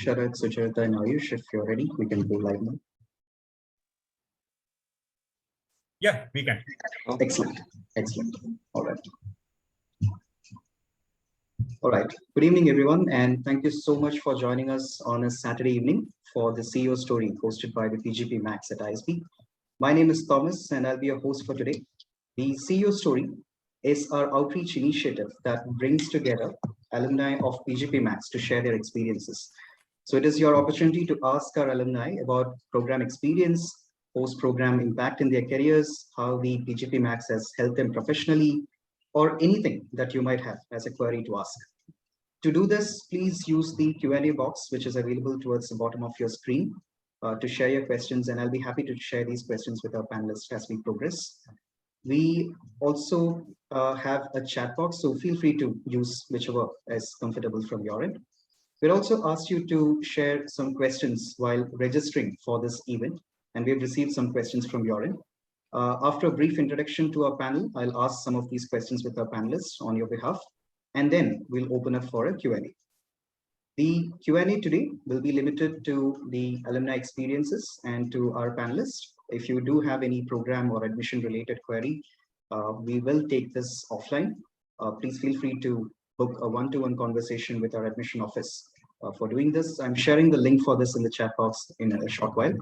Sharad, Sucharita, and Ayush, if you're ready, we can go live now. Yeah, we can. Excellent. Excellent. All right. All right. Good evening, everyone, and thank you so much for joining us on a Saturday evening for the CEO story hosted by the PGPMAX at ISB. My name is Thomas, and I'll be your host for today. The CEO story is our outreach initiative that brings together alumni of PGPMAX to share their experiences. So it is your opportunity to ask our alumni about program experience, post-program impact in their careers, how the PGPMAX has helped them professionally, or anything that you might have as a query to ask. To do this, please use the Q&A box, which is available towards the bottom of your screen to share your questions, and I'll be happy to share these questions with our panelists as we progress. We also have a chat box, so feel free to use whichever is comfortable from your end. We'll also ask you to share some questions while registering for this event, and we've received some questions from your end. After a brief introduction to our panel, I'll ask some of these questions with our panelists on your behalf, and then we'll open up for a Q&A. The Q&A today will be limited to the alumni experiences and to our panelists. If you do have any program or admission related query, we will take this offline. Please feel free to book a one-to-one conversation with our admission office. For doing this, I'm sharing the link for this in the chat box in a short while.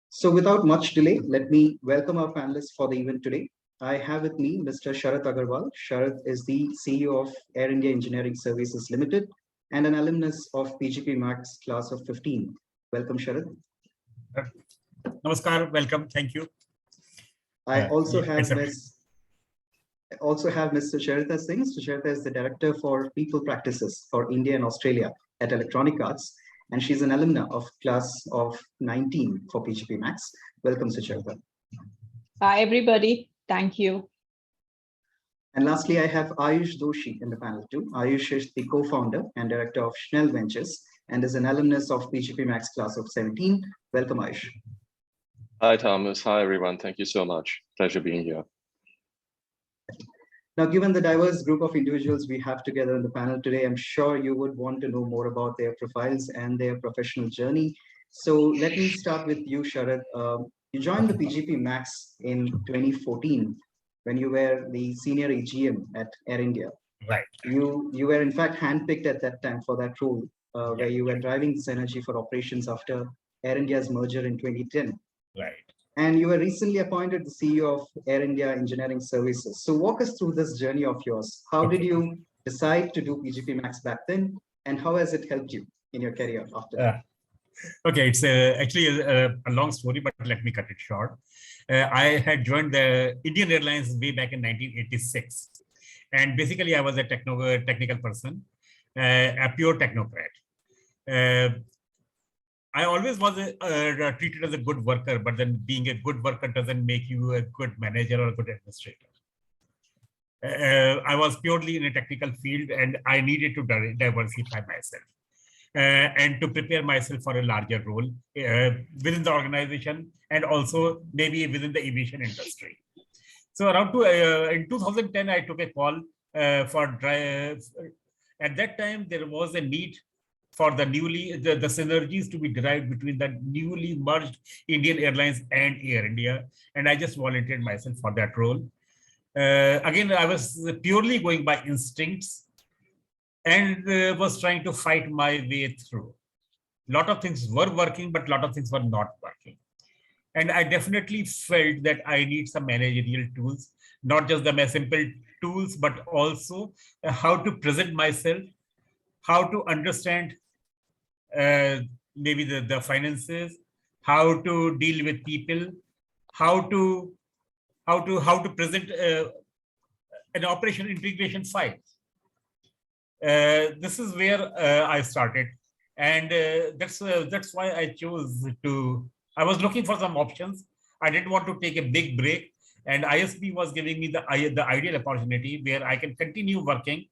So without much delay, let me welcome our panelists for the event today. I have with me Mr. Sharad Agarwal. Sharad is the CEO of Air India Engineering Services Limited and an alumnus of PGPMAX class of 15. Welcome, Sharad. Namaskar, welcome, thank you. I also have Mr. Sucharita Singh. Sucharita is the Director for People Practices for India and Australia at Electronic Arts, and she's an alumna of class of 19 for PGPMAX. Welcome, Sucharita. Hi, everybody. Thank you. And lastly, I have Ayush Doshi in the panel too. Ayush is the co-founder and director of Schnell Ventures and is an alumnus of PGPMAX class of 17. Welcome, Ayush. Hi, Thomas. Hi, everyone. Thank you so much. Pleasure being here. Now, given the diverse group of individuals we have together in the panel today, I'm sure you would want to know more about their profiles and their professional journey. So let me start with you, Sharad. You joined the PGPMAX in 2014 when you were the senior AGM at Air India. Right. You were in fact handpicked at that time for that role, where you were driving synergy for operations after Air India's merger in 2010. Right. And you were recently appointed the CEO of Air India Engineering Services. So walk us through this journey of yours. How did you decide to do PGPMAX back then, and how has it helped you in your career after that? Okay, it's actually a long story, but let me cut it short. I had joined the Indian Airlines way back in 1986. And basically, I was a technical person, a pure technocrat. I always was treated as a good worker, but then being a good worker doesn't make you a good manager or a good administrator. I was purely in a technical field and I needed to diversify myself. And to prepare myself for a larger role within the organization and also maybe within the aviation industry. So around in 2010, I took a call for drive. At that time, there was a need for the synergies to be derived between the newly merged Indian Airlines and Air India. And I just volunteered myself for that role. Again, I was purely going by instincts and was trying to fight my way through. A lot of things were working, but a lot of things were not working. And I definitely felt that I need some managerial tools, not just the simple tools, but also how to present myself, how to understand maybe the finances, how to deal with people, how to present an operation integration file. This is where I started, and that's why I chose to. I was looking for some options. I didn't want to take a big break, and ISB was giving me the ideal opportunity where I can continue working.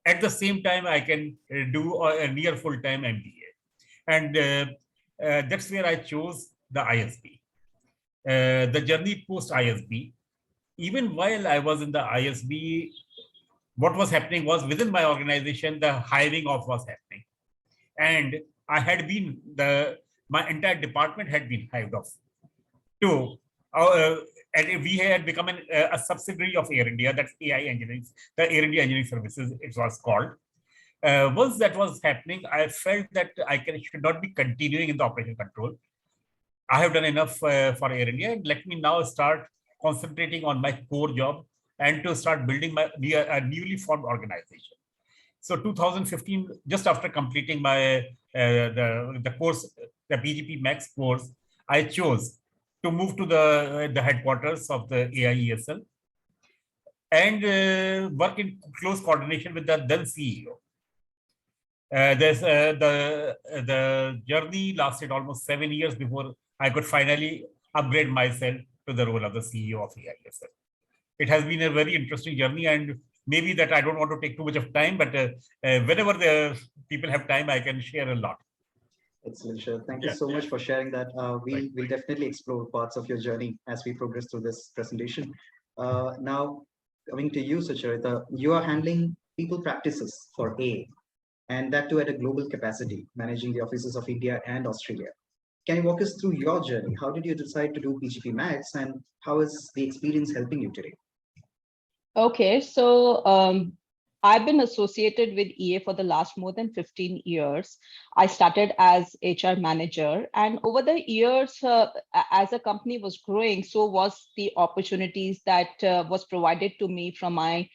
At the same time, I can do a near full-time MBA, and that's where I chose the ISB. The journey post ISB. Even while I was in the ISB, what was happening was within my organization, the hiring of was happening. and I had been my entire department had been hived off to, and we had become a subsidiary of Air India. That's AI Engineering, the Air India Engineering Services, it was called. Once that was happening, I felt that should not be continuing in the operational control. I have done enough for Air India, and let me now start concentrating on my core job and to start building a newly formed organization. So 2015, just after completing my the course, the PGPMAX course, I chose to move to the headquarters of the AIESL and work in close coordination with the then CEO. The journey lasted almost 7 years before I could finally upgrade myself to the role of the CEO of AISL. It has been a very interesting journey, and maybe that I don't want to take too much of time, but whenever the people have time, I can share a lot. Excellent, sure. Thank you so much for sharing that. We'll definitely explore parts of your journey as we progress through this presentation. Now, coming to you, Sucharita, you are handling people practices for A, and that too at a global capacity, managing the offices of India and Australia. Can you walk us through your journey? How did you decide to do PGPMAX, and how is the experience helping you today? Okay, so I've been associated with EA for the last more than 15 years. I started as HR manager, and over the years, as a company was growing, so was the opportunities that was provided to me from my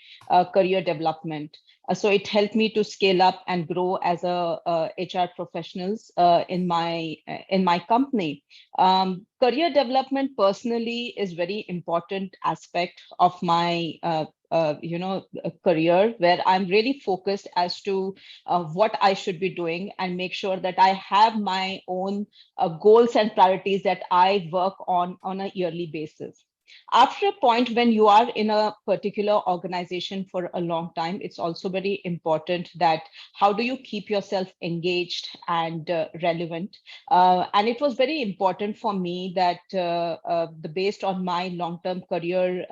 career development. So it helped me to scale up and grow as a HR professionals in my company. Career development personally is very important aspect of my career, where I'm really focused as to what I should be doing and make sure that I have my own goals and priorities that I work on a yearly basis. After a point when you are in a particular organization for a long time, it's also very important that how do you keep yourself engaged and relevant. And it was very important for me that based on my long-term career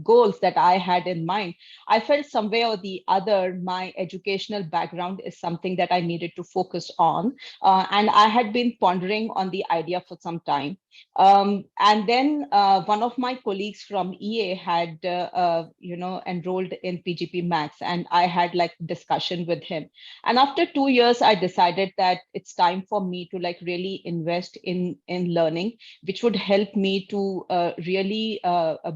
goals that I had in mind, I felt somewhere or the other, my educational background is something that I needed to focus on. And I had been pondering on the idea for some time. And then one of my colleagues from EA had, enrolled in PGPMAX, and I had like discussion with him. And after 2 years, I decided that it's time for me to like really invest in learning, which would help me to really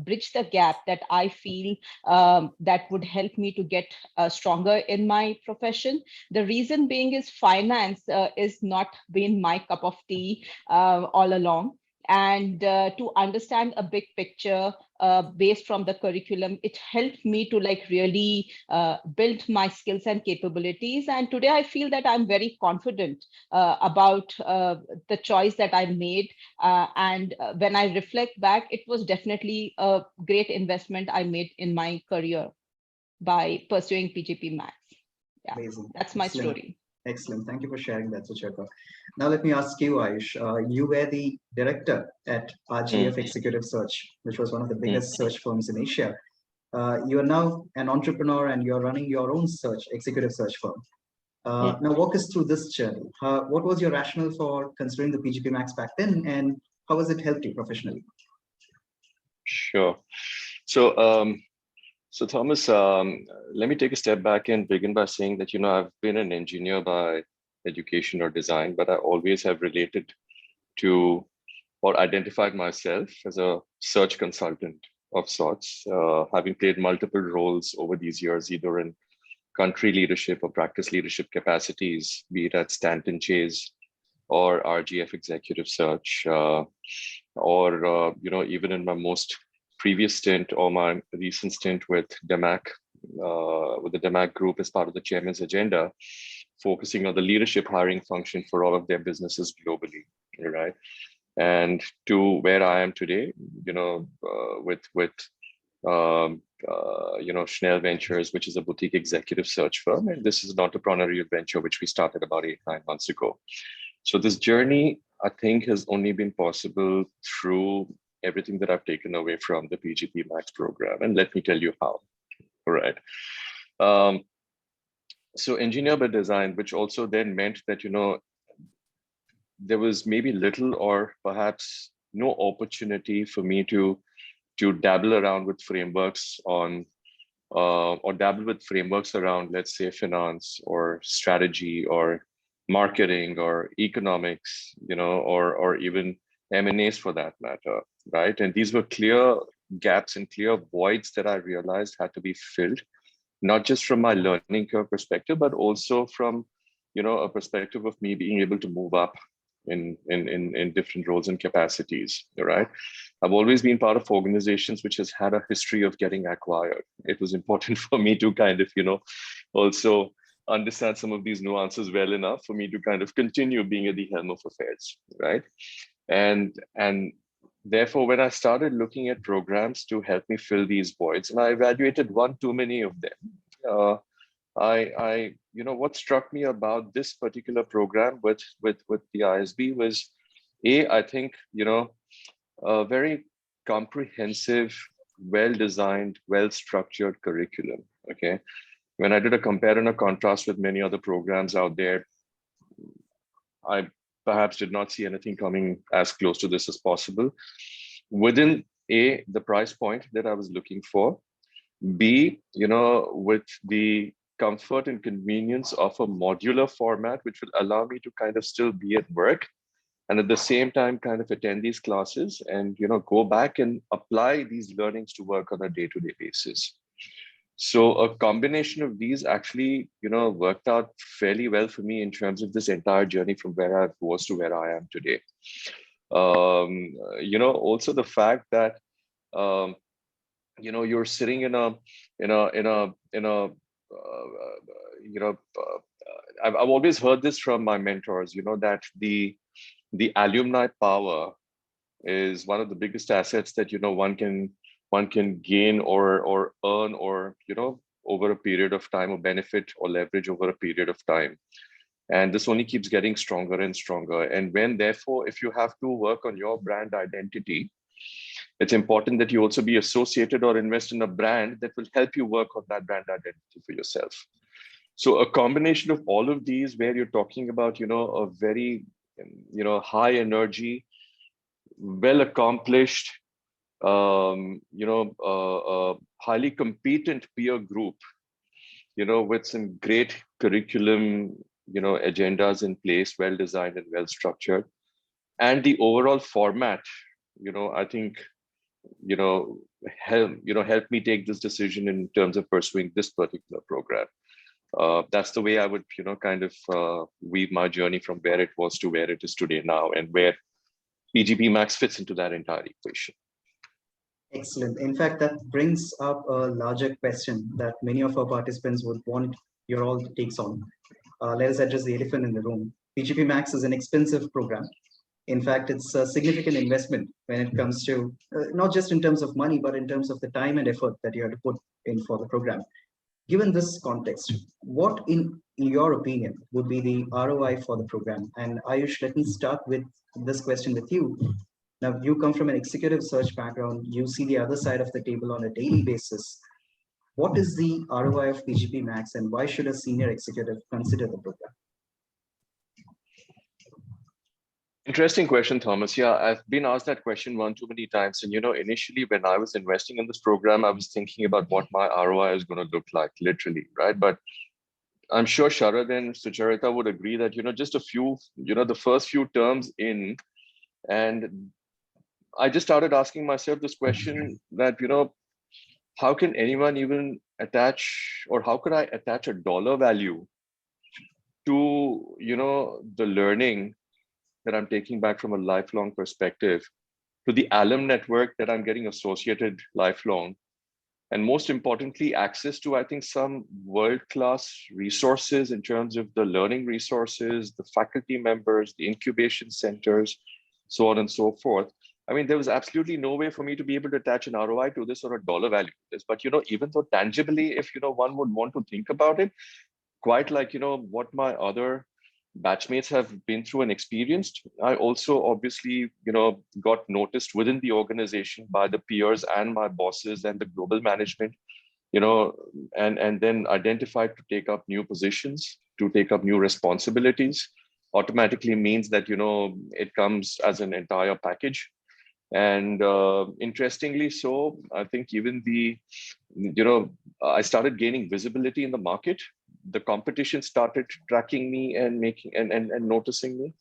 bridge the gap that I feel that would help me to get stronger in my profession. The reason being is finance is not been my cup of tea all along. And to understand a big picture based from the curriculum, it helped me to like really build my skills and capabilities. And today I feel that I'm very confident about the choice that I made. And when I reflect back, it was definitely a great investment I made in my career by pursuing PGPMAX. Yeah, Amazing. that's my Excellent. story. Excellent. Thank you for sharing that, Sucharita. Now let me ask you, Ayush. You were the director at RGF Executive Search, which was one of the biggest search firms in Asia. You are now an entrepreneur and you're running your own executive search firm. Now walk us through this journey. What was your rationale for considering the PGPMAX back then, and how has it helped you professionally? Sure. So Thomas, let me take a step back and begin by saying that, I've been an engineer by education or design, but I always have related to or identified myself as a search consultant of sorts, having played multiple roles over these years, either in country leadership or practice leadership capacities, be it at Stanton Chase or RGF Executive Search, or even in my most previous stint or my recent stint with DMAC, with the DMAC group as part of the chairman's agenda, focusing on the leadership hiring function for all of their businesses globally, right? And to where I am today, with Schnell Ventures, which is a boutique executive search firm, and this is an entrepreneurial venture which we started about 8-9 months ago. So this journey, I think, has only been possible through everything that I've taken away from the PGPMAX program, and let me tell you how. All right. So engineer by design, which also then meant that, there was maybe little or perhaps no opportunity for me to dabble around with frameworks on or dabble with frameworks around, let's say, finance or strategy or marketing or economics, or even M&As for that matter, right? And these were clear gaps and clear voids that I realized had to be filled, not just from my learning curve perspective, but also from, a perspective of me being able to move up in different roles and capacities, right? I've always been part of organizations which has had a history of getting acquired. It was important for me to kind of, also understand some of these nuances well enough for me to kind of continue being at the helm of affairs, right? And therefore, when I started looking at programs to help me fill these voids, and I evaluated one too many of them, what struck me about this particular program with the ISB was, I think, a very comprehensive, well-designed, well-structured curriculum. Okay, when I did a compare and a contrast with many other programs out there, I perhaps did not see anything coming as close to this as possible. Within the price point that I was looking for, B, with the comfort and convenience of a modular format, which will allow me to kind of still be at work and at the same time kind of attend these classes and, go back and apply these learnings to work on a day-to-day basis. So a combination of these actually, worked out fairly well for me in terms of this entire journey from where I was to where I am today. Also the fact that, you're sitting I've always heard this from my mentors, that the alumni power is one of the biggest assets that, one can gain or earn or, over a period of time, or benefit or leverage over a period of time. And this only keeps getting stronger and stronger. And when, therefore, if you have to work on your brand identity, it's important that you also be associated or invest in a brand that will help you work on that brand identity for yourself. So a combination of all of these, where you're talking about, a very, high energy, well accomplished, highly competent peer group, with some great curriculum, agendas in place, well designed and well structured, and the overall format, I think, help me take this decision in terms of pursuing this particular program. That's the way I would, kind of weave my journey from where it was to where it is today now, and where PGPMAX fits into that entire equation. Excellent. In fact, that brings up a larger question that many of our participants would want your all takes on. Let us address the elephant in the room. PGPMAX is an expensive program. In fact, it's a significant investment when it comes to not just in terms of money, but in terms of the time and effort that you have to put in for the program. Given this context, what, in your opinion, would be the ROI for the program? And Ayush, let me start with this question with you. Now, you come from an executive search background. You see the other side of the table on a daily basis. What is the ROI of PGPMAX, and why should a senior executive consider the program? Interesting question, Thomas. Yeah, I've been asked that question one too many times. And, initially when I was investing in this program, I was thinking about what my ROI is going to look like, literally, right? But I'm sure Sharad and Sucharita would agree that, just a few, the first few terms in, and I just started asking myself this question that, how can anyone even attach, or how could I attach a dollar value to, the learning that I'm taking back from a lifelong perspective, to the alum network that I'm getting associated lifelong, and most importantly, access to, I think, some world-class resources in terms of the learning resources, the faculty members, the incubation centers, so on and so forth. I mean, there was absolutely no way for me to be able to attach an ROI to this or a dollar value to this. But, even though tangibly, if, one would want to think about it, quite like, what my other batchmates have been through and experienced, I also obviously, got noticed within the organization by the peers and my bosses and the global management and then identified to take up new positions, to take up new responsibilities, automatically means that, it comes as an entire package. And interestingly so, I think even I started gaining visibility in the market. The competition started tracking me and making and noticing me.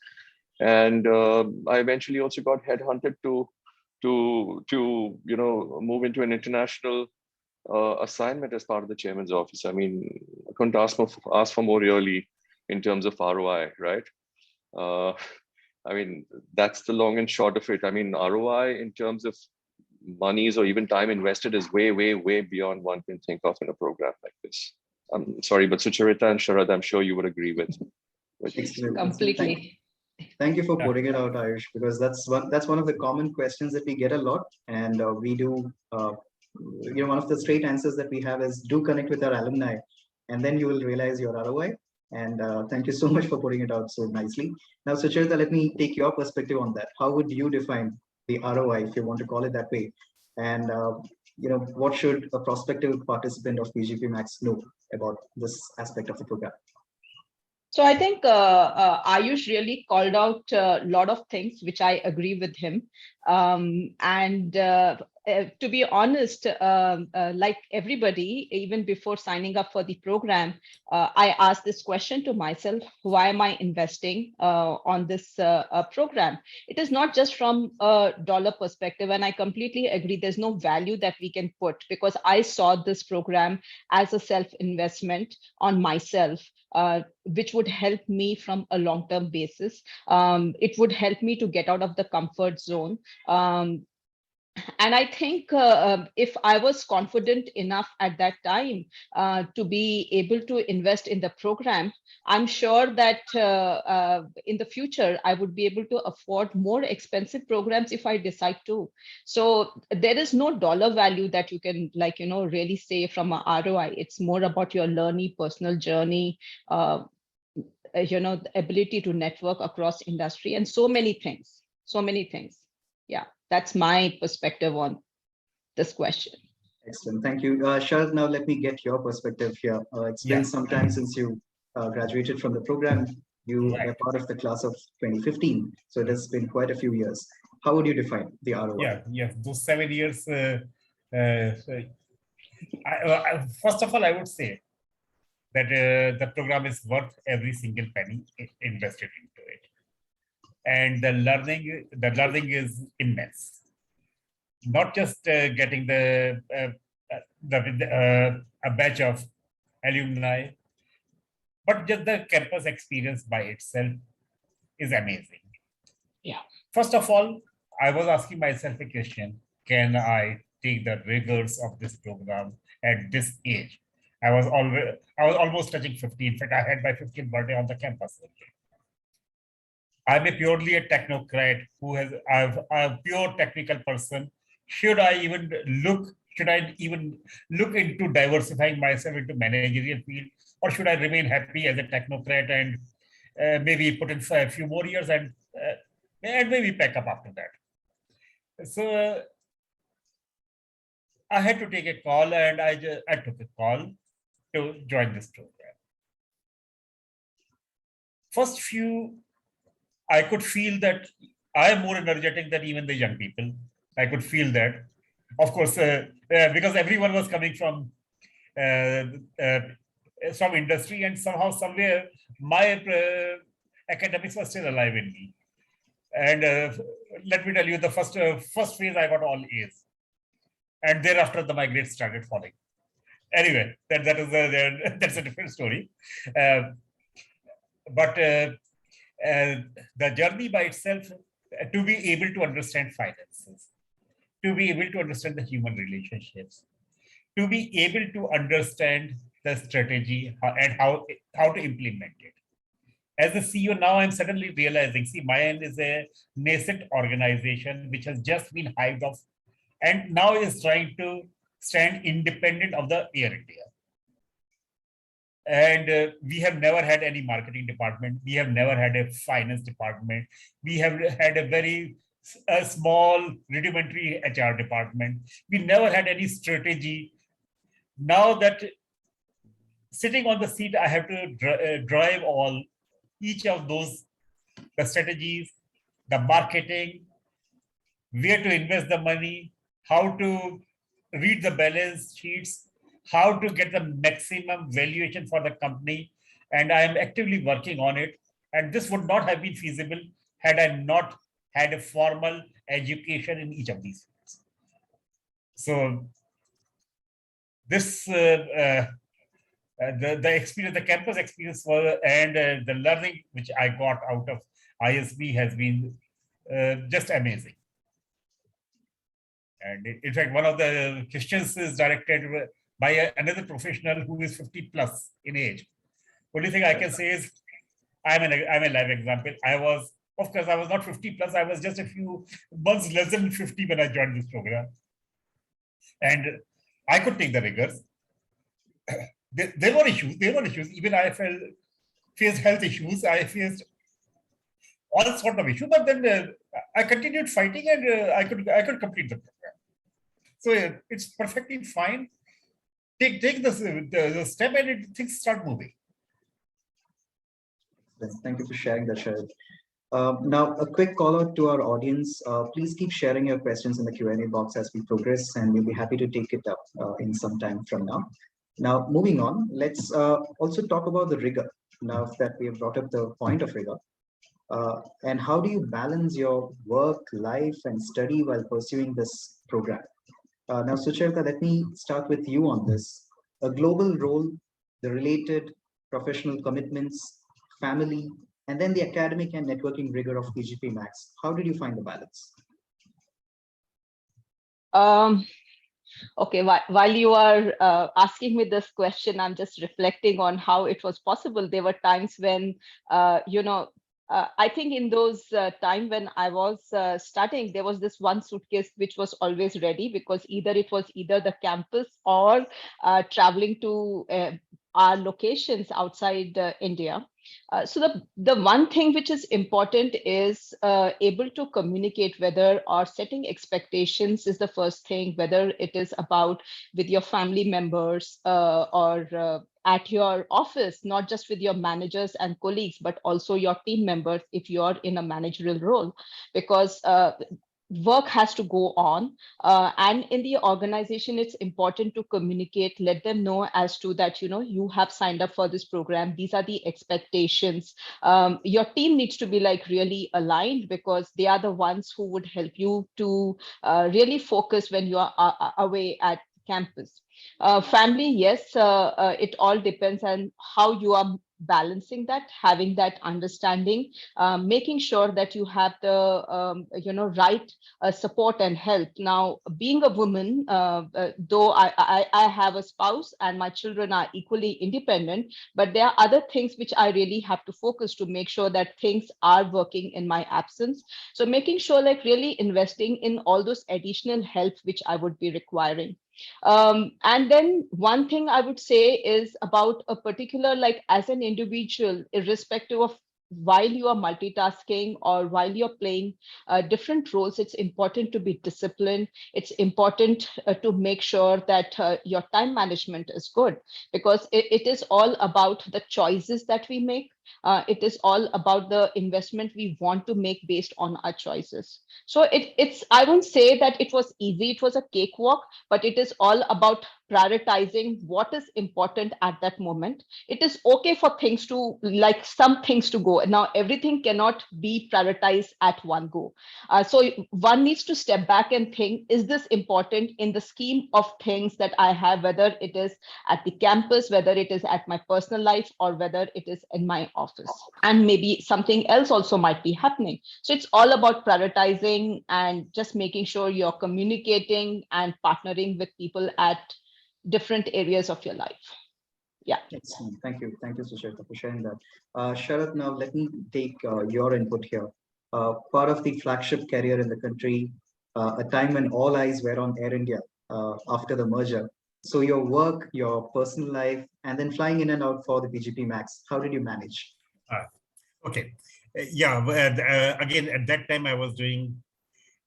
And I eventually also got headhunted to move into an international assignment as part of the chairman's office. I mean, I couldn't ask for more really in terms of ROI, right? I mean, that's the long and short of it. I mean, ROI in terms of monies or even time invested is way, way, way beyond one can think of in a program like this. I'm sorry, but Sucharita and Sharad, I'm sure you would agree with Excellent. Completely. Thank you for putting it out, Ayush, because that's one of the common questions that we get a lot, and we do. One of the straight answers that we have is do connect with our alumni, and then you will realize your ROI. And thank you so much for putting it out so nicely. Now, Sucharita, let me take your perspective on that. How would you define the ROI, if you want to call it that way? And what should a prospective participant of PGPMAX know about this aspect of the program? So I think Ayush really called out a lot of things, which I agree with him. To be honest, like everybody, even before signing up for the program, I asked this question to myself: why am I investing on this program? It is not just from a dollar perspective, and I completely agree. There's no value that we can put, because I saw this program as a self-investment on myself. Which would help me from a long-term basis. It would help me to get out of the comfort zone. And I think if I was confident enough at that time to be able to invest in the program, I'm sure that in the future, I would be able to afford more expensive programs if I decide to. So there is no dollar value that you can really say from a ROI. It's more about your learning, personal journey, the ability to network across industry, and so many things. Yeah, that's my perspective on this question. Excellent, thank you. Sharad, now let me get your perspective here. It's been some time since you graduated from the program. You were part of the class of 2015, so it has been quite a few years. How would you define the ROI? Yeah, those 7 years. First of all, I would say that the program is worth every single penny invested into it. And the learning is immense. Not just getting a batch of alumni, but just the campus experience by itself is amazing. Yeah. First of all, I was asking myself a question: can I take the rigors of this program at this age? I was almost touching 50. In fact, I had my 15th birthday on the campus. I'm purely a technocrat who has a pure technical person. Should I even look into diversifying myself into managerial field, or should I remain happy as a technocrat and maybe put in a few more years and maybe pack up after that? So I had to take a call, and I took a call to join this program. First few, I could feel that I am more energetic than even the young people. I could feel that. Of course, because everyone was coming from some industry, and somehow, somewhere, my academics were still alive in me. And let me tell you, the first phase, I got all A's. And thereafter, my grades started falling. Anyway, that's a different story. But the journey by itself, to be able to understand finances, to be able to understand the human relationships, to be able to understand the strategy and how to implement it. As a CEO now, I'm suddenly realizing, see, mine is a nascent organization which has just been hived off and now is trying to stand independent of the Air India. And we have never had any marketing department. We have never had a finance department. We have had a very small rudimentary HR department. We never had any strategy. now that sitting on the seat, I have to drive each of those, the strategies, the marketing, where to invest the money, how to read the balance sheets, how to get the maximum valuation for the company. And I am actively working on it. And this would not have been feasible had I not had a formal education in each of these fields. So this the experience, the campus experience and the learning which I got out of ISB has been just amazing. And in fact, one of the questions is directed by another professional who is 50 plus in age. Only thing I can say is I'm a live example. Of course, I was not 50 plus. I was just a few months less than 50 when I joined this program. And I could take the rigors. There were issues. Even I faced health issues. I faced all sorts of issues. But then I continued fighting, and I could complete the program. So it's perfectly fine. Take the step, and things start moving. Thank you for sharing that, Sharad. Now, a quick call out to our audience. Please keep sharing your questions in the Q&A box as we progress, and we'll be happy to take it up in some time from now. Now, moving on, let's also talk about the rigor. Now that we have brought up the point of rigor, and how do you balance your work, life, and study while pursuing this program? Now, Sucharita, let me start with you on this. A global role, the related professional commitments, family, and then the academic and networking rigor of PGPMAX. How did you find the balance? Okay, while you are asking me this question, I'm just reflecting on how it was possible. There were times when, I think in those time when I was studying, there was this one suitcase which was always ready, because it was either the campus or traveling to our locations outside India. So the one thing which is important is able to communicate, whether or setting expectations is the first thing, whether it is about with your family members or at your office, not just with your managers and colleagues, but also your team members if you're in a managerial role, because work has to go on, and in the organization it's important to communicate, let them know as to that you have signed up for this program, these are the expectations. Your team needs to be like really aligned, because they are the ones who would help you to really focus when you are away at campus. Family, yes, it all depends on how you are balancing that, having that understanding, making sure that you have the right support and help. Now, being a woman, though I have a spouse and my children are equally independent, but there are other things which I really have to focus to make sure that things are working in my absence. So making sure like really investing in all those additional help which I would be requiring. And then one thing I would say is about a particular, like as an individual, irrespective of while you are multitasking or while you're playing different roles, it's important to be disciplined. It's important to make sure that your time management is good, because it is all about the choices that we make. It is all about the investment we want to make based on our choices. So I won't say that it was easy, it was a cakewalk, but it is all about prioritizing what is important at that moment. It is okay for things to, like some things to go. Now, everything cannot be prioritized at one go. So one needs to step back and think, is this important in the scheme of things that I have, whether it is at the campus, whether it is at my personal life, or whether it is in my office, and maybe something else also might be happening. So it's all about prioritizing and just making sure you're communicating and partnering with people at different areas of your life. Yeah. Excellent. Thank you, Sucharita, for sharing that. Sharad, now let me take your input here. Part of the flagship carrier in the country, a time when all eyes were on Air India after the merger. So your work, your personal life, and then flying in and out for the PGPMAX, how did you manage? Okay. Again, at that time, I was doing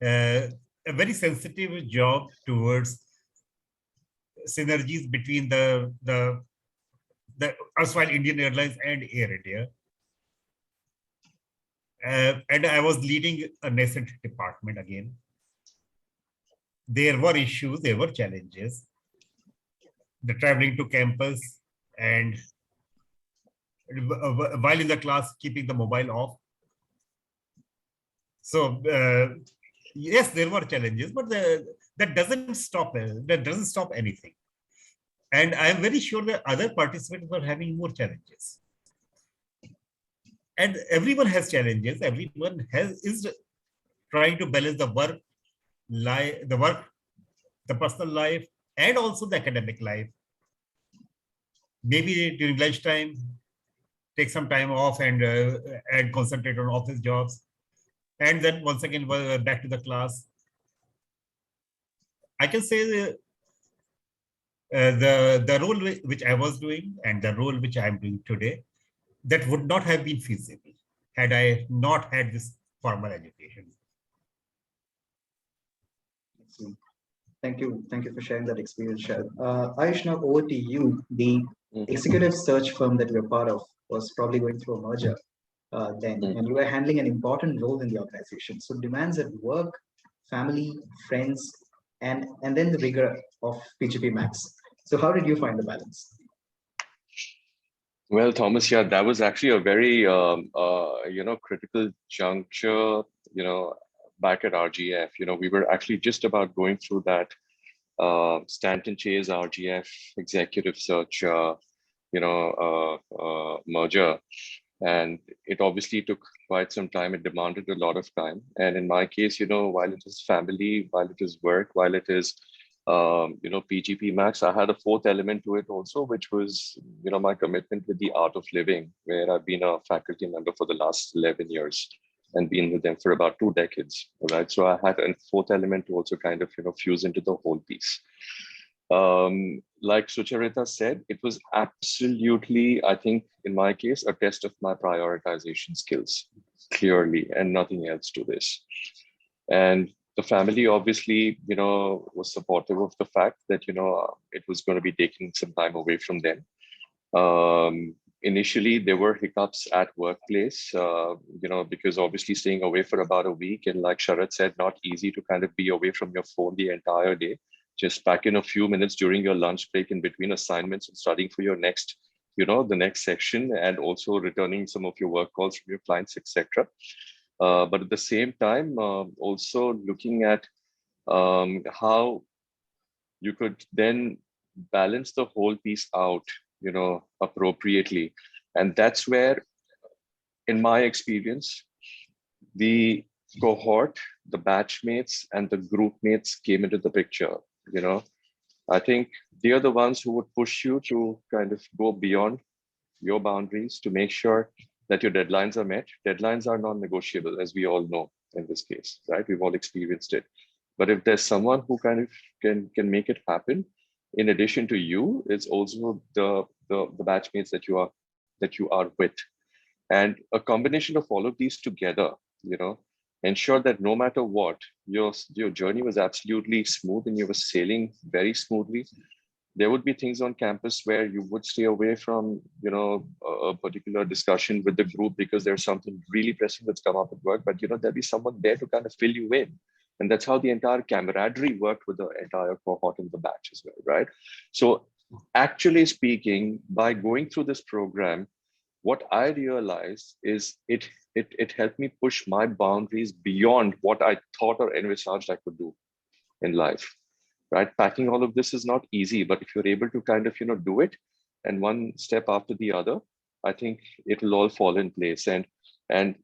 a very sensitive job towards synergies between the erstwhile Indian Airlines and Air India. And I was leading a nascent department again. There were issues, there were challenges. The traveling to campus and while in the class, keeping the mobile off. So yes, there were challenges, but that doesn't stop anything. And I am very sure that other participants were having more challenges. And everyone has challenges. Everyone is trying to balance the work, the personal life, and also the academic life. Maybe during lunchtime, take some time off and concentrate on office jobs. And then once again, back to the class. I can say the role which I was doing and the role which I'm doing today, that would not have been feasible had I not had this formal education. Excellent. Thank you for sharing that experience, Shad. Ayush, now over to you. The executive search firm that you're part of was probably going through a merger then, and you were handling an important role in the organization. So demands at work, family, friends, and then the rigor of PGPMAX. So how did you find the balance? Well, Thomas, yeah, that was actually a very critical juncture. Back at RGF, we were actually just about going through that Stanton Chase RGF executive search, merger. And it obviously took quite some time. It demanded a lot of time. And in my case, while it is family, while it is work, while it is, PGPMAX, I had a fourth element to it also, which was, my commitment with the art of living, where I've been a faculty member for the last 11 years and been with them for about 2 decades, right? So I had a fourth element to also kind of, fuse into the whole piece. Like Sucharita said, it was absolutely, I think, in my case, a test of my prioritization skills, clearly, and nothing else to this. And the family obviously, was supportive of the fact that, it was going to be taking some time away from them. Initially, there were hiccups at workplace, because obviously staying away for about a week, and like Sharat said, not easy to kind of be away from your phone the entire day. Just pack in a few minutes during your lunch break in between assignments and studying for your next, the next section, and also returning some of your work calls from your clients, etc. But at the same time, also looking at how you could then balance the whole piece out, appropriately. And that's where, in my experience, the cohort, the batchmates, and the group mates came into the picture. I think they are the ones who would push you to kind of go beyond your boundaries to make sure that your deadlines are met. Deadlines are non-negotiable, as we all know in this case, right? We've all experienced it. But if there's someone who kind of can make it happen, in addition to you, it's also the batchmates that you are with. And a combination of all of these together, ensure that no matter what, your journey was absolutely smooth and you were sailing very smoothly. There would be things on campus where you would stay away from, a particular discussion with the group because there's something really pressing that's come up at work, but, there'll be someone there to kind of fill you in. And that's how the entire camaraderie worked with the entire cohort in the batch as well, right? So actually speaking, by going through this program, what I realized is it helped me push my boundaries beyond what I thought or envisaged I could do in life, right? Packing all of this is not easy, but if you're able to kind of, do it, and one step after the other, I think it'll all fall in place. And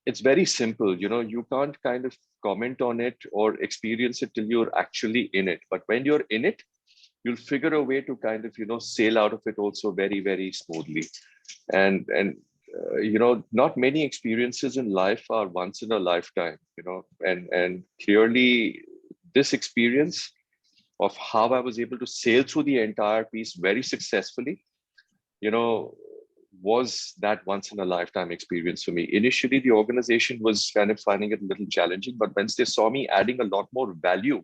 it's very simple, you can't kind of comment on it or experience it till you're actually in it. But when you're in it, you'll figure a way to kind of, sail out of it also very, very smoothly. And not many experiences in life are once in a lifetime, and clearly this experience of how I was able to sail through the entire piece very successfully, was that once in a lifetime experience for me. Initially, the organization was kind of finding it a little challenging, but once they saw me adding a lot more value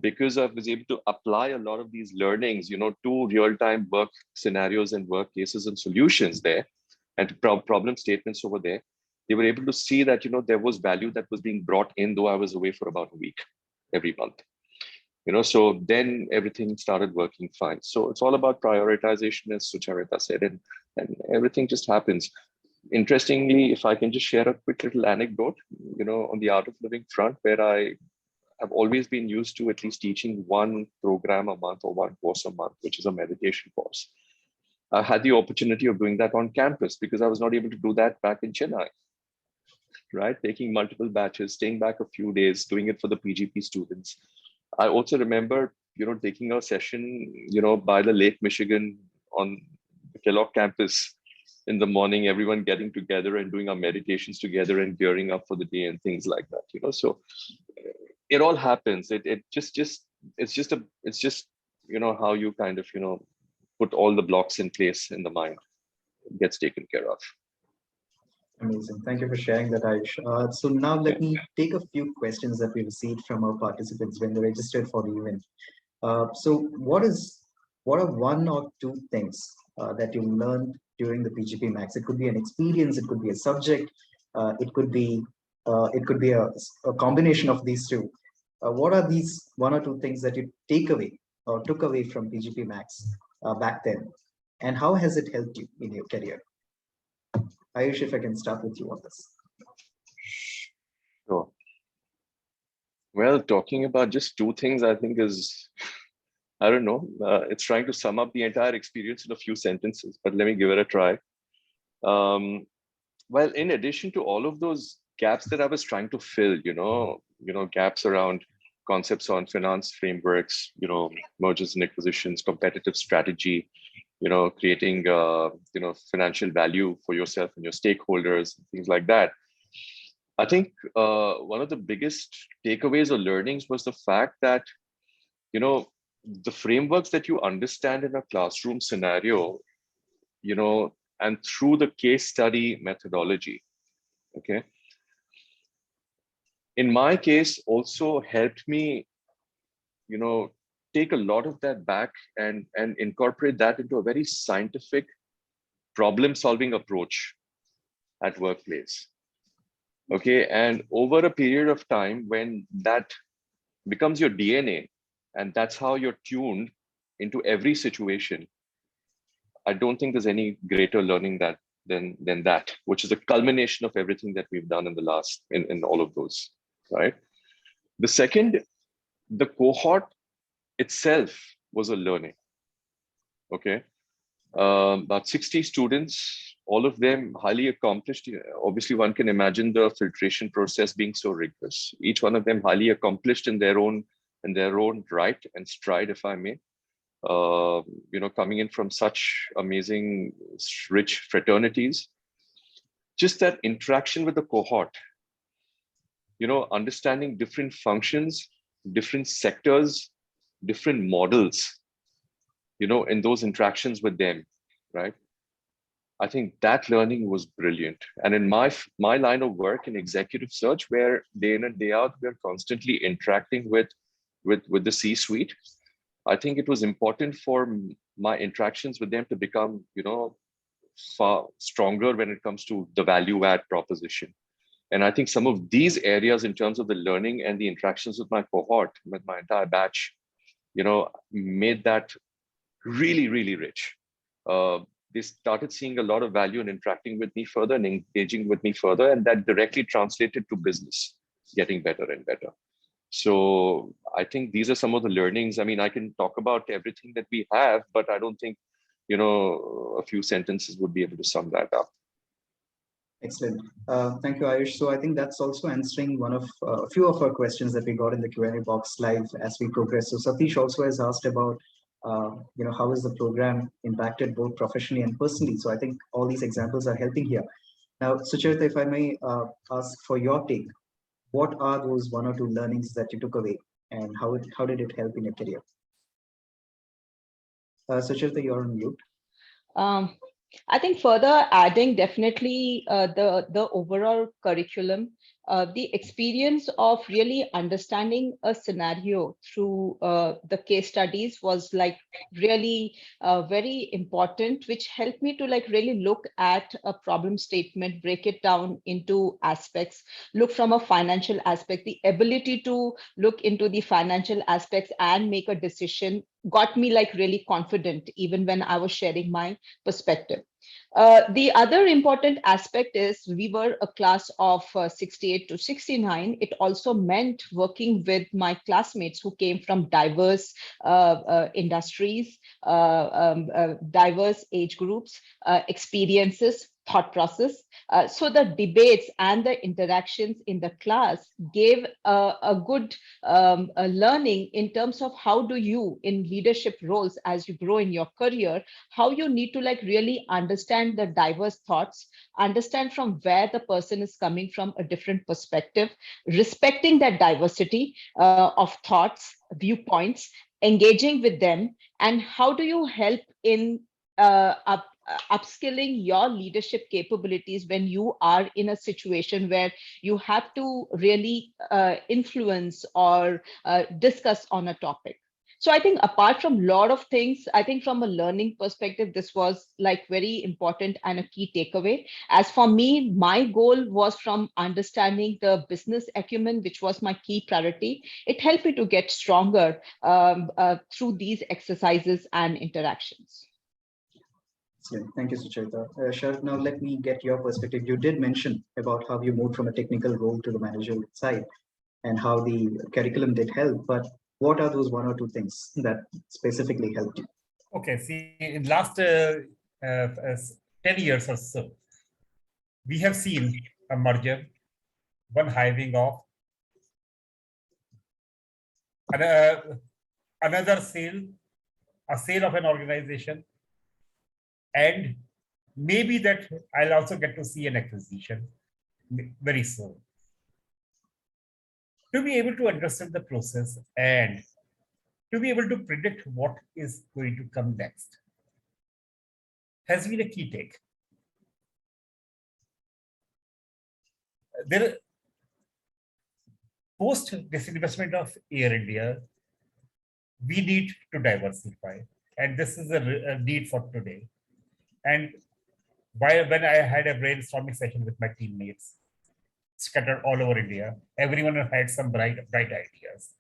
because I was able to apply a lot of these learnings, to real-time work scenarios and work cases and solutions there, and problem statements over there, they were able to see that, there was value that was being brought in, though I was away for about a week every month. So then everything started working fine. So it's all about prioritization, as Sucharita said, and everything just happens. Interestingly, if I can just share a quick little anecdote, on the Art of Living front, where I have always been used to at least teaching one program a month or one course a month, which is a meditation course. I had the opportunity of doing that on campus because I was not able to do that back in Chennai, right? Taking multiple batches, staying back a few days, doing it for the PGP students. I also remember, taking a session, by the Lake Michigan on the Kellogg campus in the morning, everyone getting together and doing our meditations together and gearing up for the day and things like that, so it all happens. It's just how you kind of, put all the blocks in place in the mind, it gets taken care of. Amazing. Thank you for sharing that, Ayush. So now let me take a few questions that we received from our participants when they registered for the event. So what are one or two things that you learned during the PGPMAX? It could be an experience, it could be a subject, it could be a combination of these two. What are these one or two things that you take away or took away from PGPMAX back then, and how has it helped you in your career? Ayush, if I can start with you on this. Sure. Well, talking about just two things, I think is, I don't know, it's trying to sum up the entire experience in a few sentences, but let me give it a try. Well, in addition to all of those gaps that I was trying to fill, gaps around concepts on finance frameworks, mergers and acquisitions, competitive strategy, creating, financial value for yourself and your stakeholders, things like that. I think one of the biggest takeaways or learnings was the fact that, the frameworks that you understand in a classroom scenario, and through the case study methodology, okay, in my case also helped me, take a lot of that back and incorporate that into a very scientific problem solving approach at workplace. Okay, and over a period of time, when that becomes your DNA and that's how you're tuned into every situation, I don't think there's any greater learning than that, which is a culmination of everything that we've done in the last, in all of those, right? The second, the cohort itself was a learning, okay? About 60 students, all of them highly accomplished. Obviously, one can imagine the filtration process being so rigorous. Each one of them highly accomplished in their own right and stride, if I may. Coming in from such amazing, rich fraternities. Just that interaction with the cohort, understanding different functions, different sectors, different models, in those interactions with them, right? I think that learning was brilliant. And in my line of work in executive search, where day in and day out, we're constantly interacting with the C-suite, I think it was important for my interactions with them to become, far stronger when it comes to the value add proposition. And I think some of these areas in terms of the learning and the interactions with my cohort, with my entire batch, made that really, really rich. They started seeing a lot of value in interacting with me further and engaging with me further, and that directly translated to business getting better and better. So I think these are some of the learnings. I mean, I can talk about everything that we have, but I don't think, a few sentences would be able to sum that up. Excellent. Thank you, Ayush. So I think that's also answering one of a few of our questions that we got in the Q&A box live as we progress. So Satish also has asked about, how is the program impacted both professionally and personally? So I think all these examples are helping here. Now, Sucharita, if I may ask for your take, what are those one or two learnings that you took away, and how did it help in your career? Sucharita, you're on mute. I think further adding definitely the overall curriculum the experience of really understanding a scenario through the case studies was like really very important, which helped me to like really look at a problem statement, break it down into aspects, look from a financial aspect. The ability to look into the financial aspects and make a decision got me like really confident even when I was sharing my perspective. The other important aspect is we were a class of 68 to 69. It also meant working with my classmates who came from diverse industries, diverse age groups, experiences, thought process. So the debates and the interactions in the class gave a good learning in terms of how do you in leadership roles as you grow in your career, how you need to like really understand the diverse thoughts, understand from where the person is coming from, a different perspective, respecting that diversity of thoughts, viewpoints, engaging with them, and how do you help in upskilling your leadership capabilities when you are in a situation where you have to really influence or discuss on a topic. So I think apart from a lot of things, I think from a learning perspective, this was like very important and a key takeaway. As for me, my goal was from understanding the business acumen, which was my key priority. It helped me to get stronger through these exercises and interactions. Excellent. Thank you, Suchaita. Sharad, now let me get your perspective. You did mention about how you moved from a technical role to the managerial side and how the curriculum did help, but what are those one or two things that specifically helped you? Okay, see, in last 10 years or so, we have seen a merger, one hiving off, another sale, a sale of an organization, and maybe that I'll also get to see an acquisition very soon. To be able to understand the process and to be able to predict what is going to come next has been a key take. There, post disinvestment of Air India, we need to diversify, and this is a need for today. And when I had a brainstorming session with my teammates scattered all over India, everyone had some bright ideas.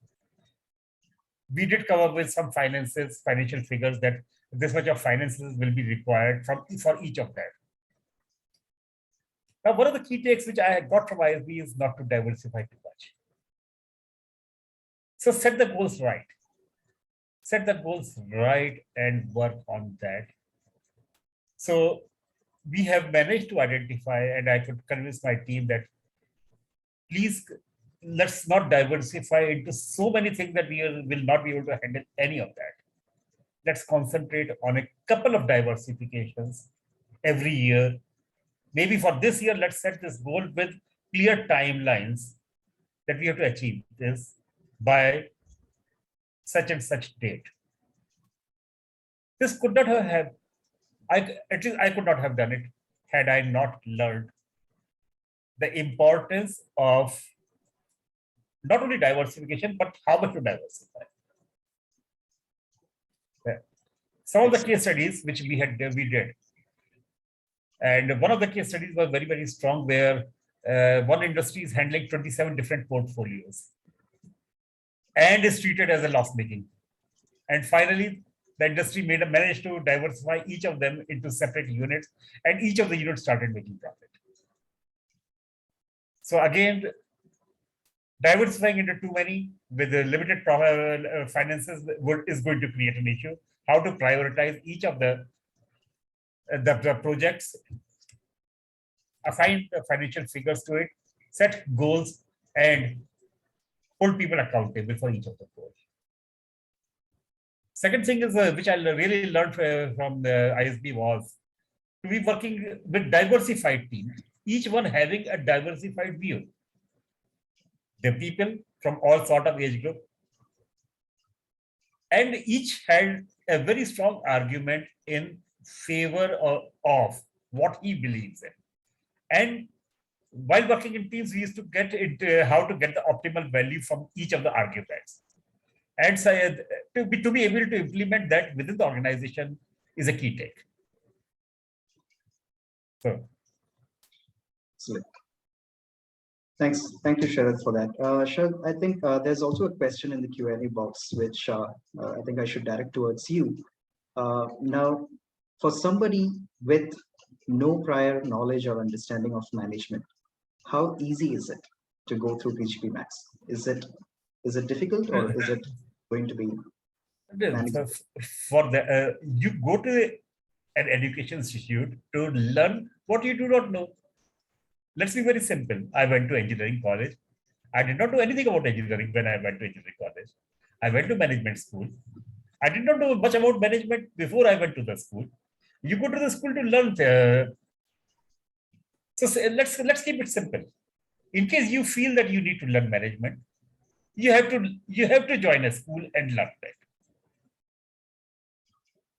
We did come up with some financial figures that this much of finances will be required for each of them. Now, one of the key takes which I got from ISB is not to diversify too much. So set the goals right. Set the goals right and work on that. So we have managed to identify, and I could convince my team that please, let's not diversify into so many things that we will not be able to handle any of that. Let's concentrate on a couple of diversifications every year. Maybe for this year, let's set this goal with clear timelines that we have to achieve this by such and such date. This could not have, at least I could not have done it had I not learned the importance of not only diversification, but how much to diversify. Some of the case studies which we did. And one of the case studies was very, very strong, where one industry is handling 27 different portfolios and is treated as a loss-making. And finally, the industry managed to diversify each of them into separate units, and each of the units started making profit. So again, diversifying into too many with the limited finances is going to create an issue. How to prioritize each of the projects, assign the financial figures to it, set goals, and hold people accountable for each of the goals. Second thing is which I really learned from the ISB was to be working with diversified teams, each one having a diversified view. The people from all sort of age group, and each had a very strong argument in favor of what he believes in. And while working in teams, we used to get it, how to get the optimal value from each of the arguments. And so, to be able to implement that within the organization is a key take. So, Excellent. Thank you, Sharad, for that. Sharad, I think there's also a question in the Q&A box, which I think I should direct towards you. Now, for somebody with no prior knowledge or understanding of management, how easy is it to go through PGPMAX? Is it difficult, or is it going to be manageable? for the you go to an education institute to learn what you do not know. Let's be very simple. I went to engineering college. I did not know anything about engineering when I went to engineering college. I went to management school. I did not know much about management before I went to the school. You go to the school to learn. Let's keep it simple. In case you feel that you need to learn management, you have to join a school and learn that.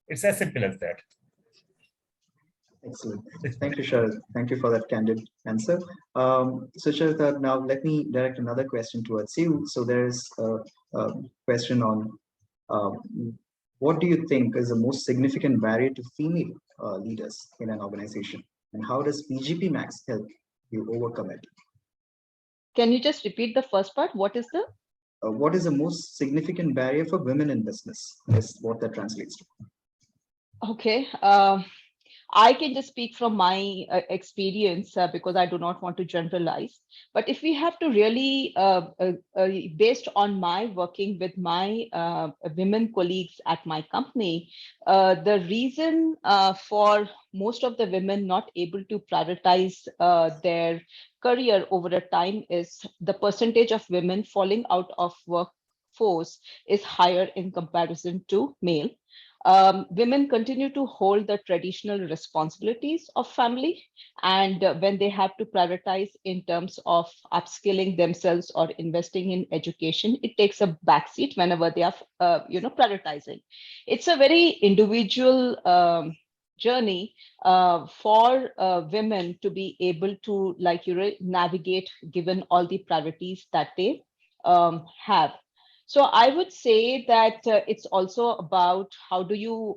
It's as simple as that. Excellent. Thank you, Sharad. Thank you for that candid answer. So Sharad, now let me direct another question towards you. So there's a question on what do you think is the most significant barrier to female leaders in an organization, and how does PGPMAX help you overcome it? Can you just repeat the first part? What is the most significant barrier for women in business? Is what that translates to. Okay. I can just speak from my experience because I do not want to generalize. But if we have to really, based on my working with my women colleagues at my company, the reason for most of the women not able to prioritize their career over a time is the percentage of women falling out of workforce is higher in comparison to male. Women continue to hold the traditional responsibilities of family, and when they have to prioritize in terms of upskilling themselves or investing in education, it takes a backseat whenever they are prioritizing. It's a very individual journey for women to be able to navigate given all the priorities that they have. So I would say that it's also about how do you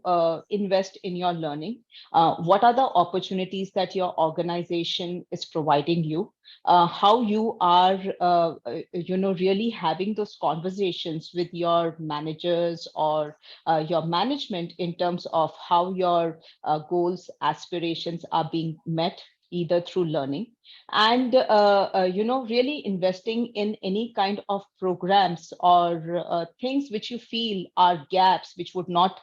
invest in your learning? What are the opportunities that your organization is providing you? How you are, really having those conversations with your managers or your management in terms of how your goals, aspirations are being met, either through learning and really investing in any kind of programs or things which you feel are gaps which would not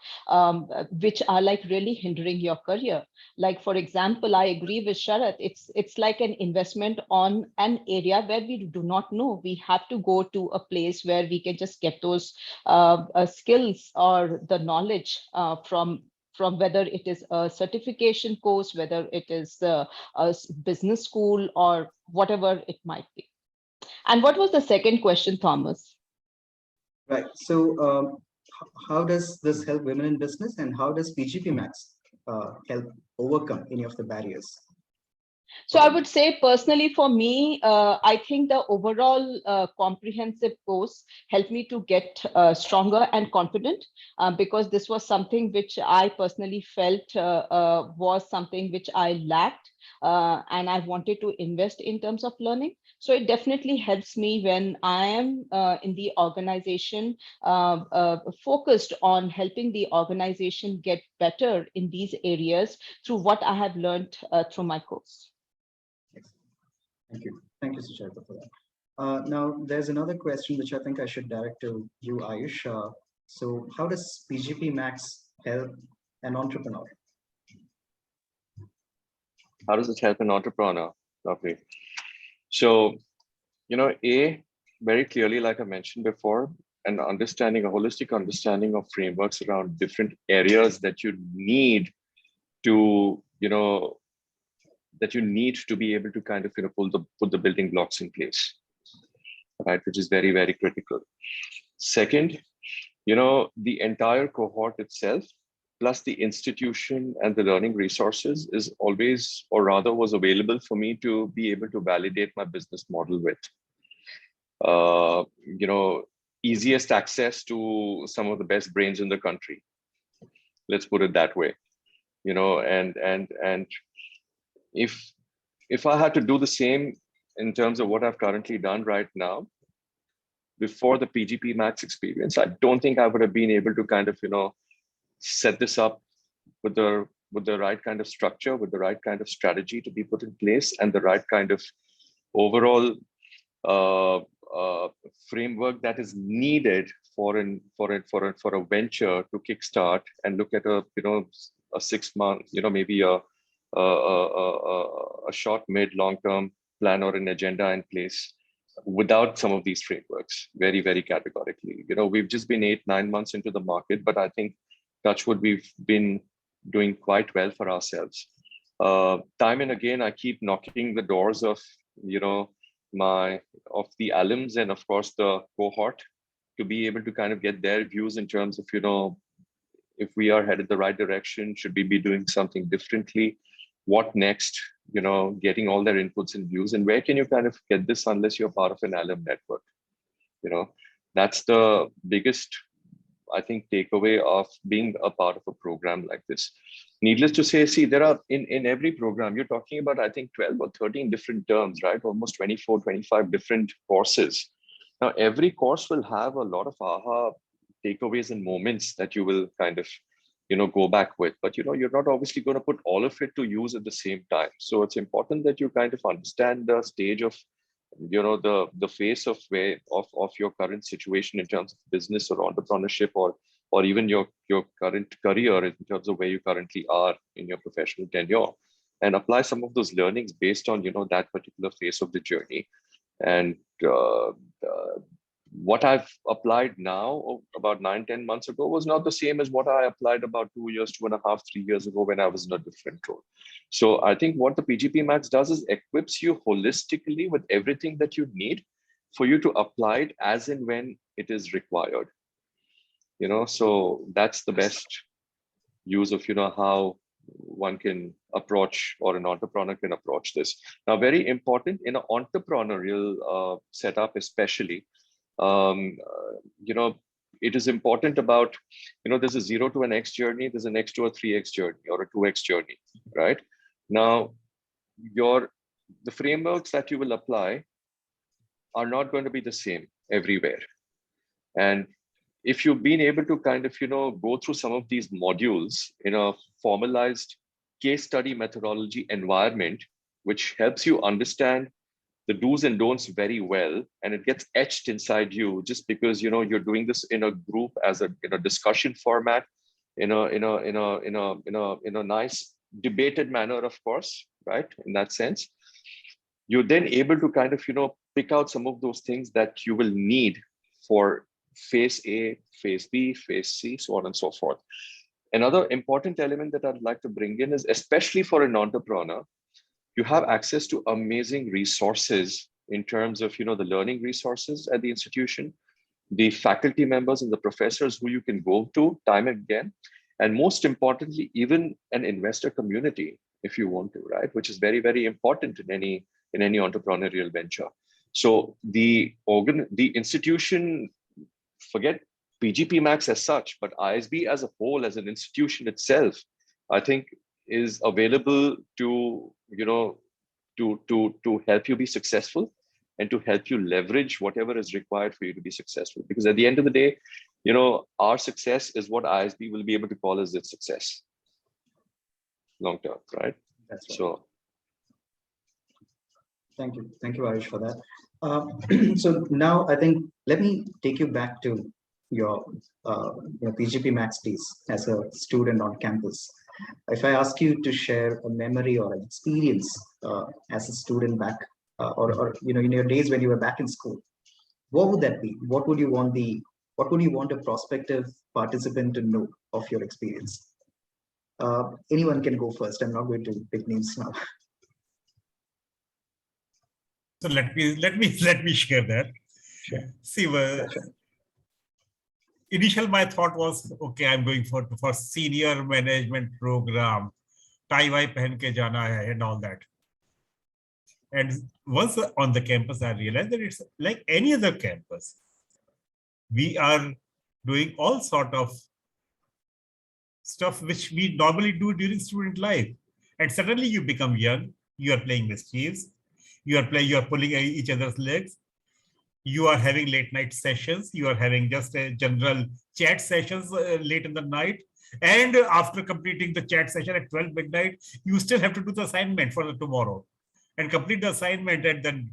which are like really hindering your career. Like, for example, I agree with Sharath. It's like an investment on an area where we do not know. We have to go to a place where we can just get those skills or the knowledge from whether it is a certification course, whether it is a business school, or whatever it might be. And what was the second question, Thomas? Right. So how does this help women in business, and how does PGPMAX help overcome any of the barriers? So I would say personally for me, I think the overall comprehensive course helped me to get stronger and confident because this was something which I personally felt was something which I lacked and I wanted to invest in terms of learning. So it definitely helps me when I am in the organization focused on helping the organization get better in these areas through what I have learned through my course. Thank you. Thank you, Sucheta, for that. Now, there's another question which I think I should direct to you, Ayush. So how does PGPMAX help an entrepreneur? How does it help an entrepreneur? Lovely. So, very clearly, like I mentioned before, a holistic understanding of frameworks around different areas that you need to, be able to kind of, put the building blocks in place, right? Which is very, very critical. Second, the entire cohort itself plus the institution and the learning resources is always, or rather was available for me to be able to validate my business model with. Easiest access to some of the best brains in the country. Let's put it that way. And if I had to do the same in terms of what I've currently done right now, before the PGPMAX experience, I don't think I would have been able to kind of, set this up with the right kind of structure, with the right kind of strategy to be put in place, and the right kind of overall framework that is needed for a venture to kickstart and look at a 6 month, maybe a short, mid, long term plan or an agenda in place without some of these frameworks, very, very categorically. We've just been 8-9 months into the market, but I think touchwood, we've been doing quite well for ourselves. Time and again, I keep knocking the doors of the alums and of course the cohort to be able to kind of get their views in terms of if we are headed the right direction, should we be doing something differently, what next, getting all their inputs and views, and where can you kind of get this unless you're part of an alum network. That's the biggest, I think, takeaway of being a part of a program like this. Needless to say, see, there are in every program, you're talking about, I think, 12 or 13 different terms, right? Almost 24, 25 different courses. Now, every course will have a lot of aha takeaways and moments that you will kind of, go back with. But, you're not obviously going to put all of it to use at the same time. So it's important that you kind of understand the stage of, the phase of your current situation in terms of business or entrepreneurship, or even your current career in terms of where you currently are in your professional tenure, and apply some of those learnings based on that particular phase of the journey. And what I've applied now about 9-10 months ago was not the same as what I applied about 2 years, 2.5, 3 years ago when I was in a different role. So I think what the PGPMAX does is equips you holistically with everything that you need for you to apply it as and when it is required. So that's the best use of, how one can approach, or an entrepreneur can approach this. Now, very important in an entrepreneurial setup, especially, it is important about, there's a 0 to an X journey, there's an X to a 3X journey or a 2X journey, right? Now, the frameworks that you will apply are not going to be the same everywhere. And if you've been able to kind of, go through some of these modules in a formalized case study methodology environment, which helps you understand the do's and don'ts very well, and it gets etched inside you just because you're doing this in a group as a discussion format, in a nice debated manner, of course, right? In that sense, you're then able to kind of pick out some of those things that you will need for phase A, phase B, phase C, so on and so forth. Another important element that I'd like to bring in is, especially for an entrepreneur, you have access to amazing resources in terms of, the learning resources at the institution, the faculty members and the professors who you can go to time and again, and most importantly, even an investor community, if you want to, right? Which is very, very important in any entrepreneurial venture. So the institution, forget PGPMAX as such, but ISB as a whole, as an institution itself, I think is available to, to help you be successful and to help you leverage whatever is required for you to be successful. Because at the end of the day, our success is what ISB will be able to call as its success long term, right? That's right. So thank you, Ayush, for that. So now I think let me take you back to your PGPMAX days as a student on campus. If I ask you to share a memory or an experience as a student back, or in your days when you were back in school, what would that be? What would you want a prospective participant to know of your experience? Anyone can go first. I'm not going to pick names now. So let me share that. Sure. See, Sure. initial my thought was, okay, I'm going for senior management program, tie-wye pehen ke jana hai and all that. And once on the campus, I realized that it's like any other campus. We are doing all sort of stuff which we normally do during student life. And suddenly you become young, you are playing mischiefs, you are pulling each other's legs, you are having late night sessions, you are having just a general chat sessions late in the night. And after completing the chat session at 12 midnight, you still have to do the assignment for the tomorrow and complete the assignment. And then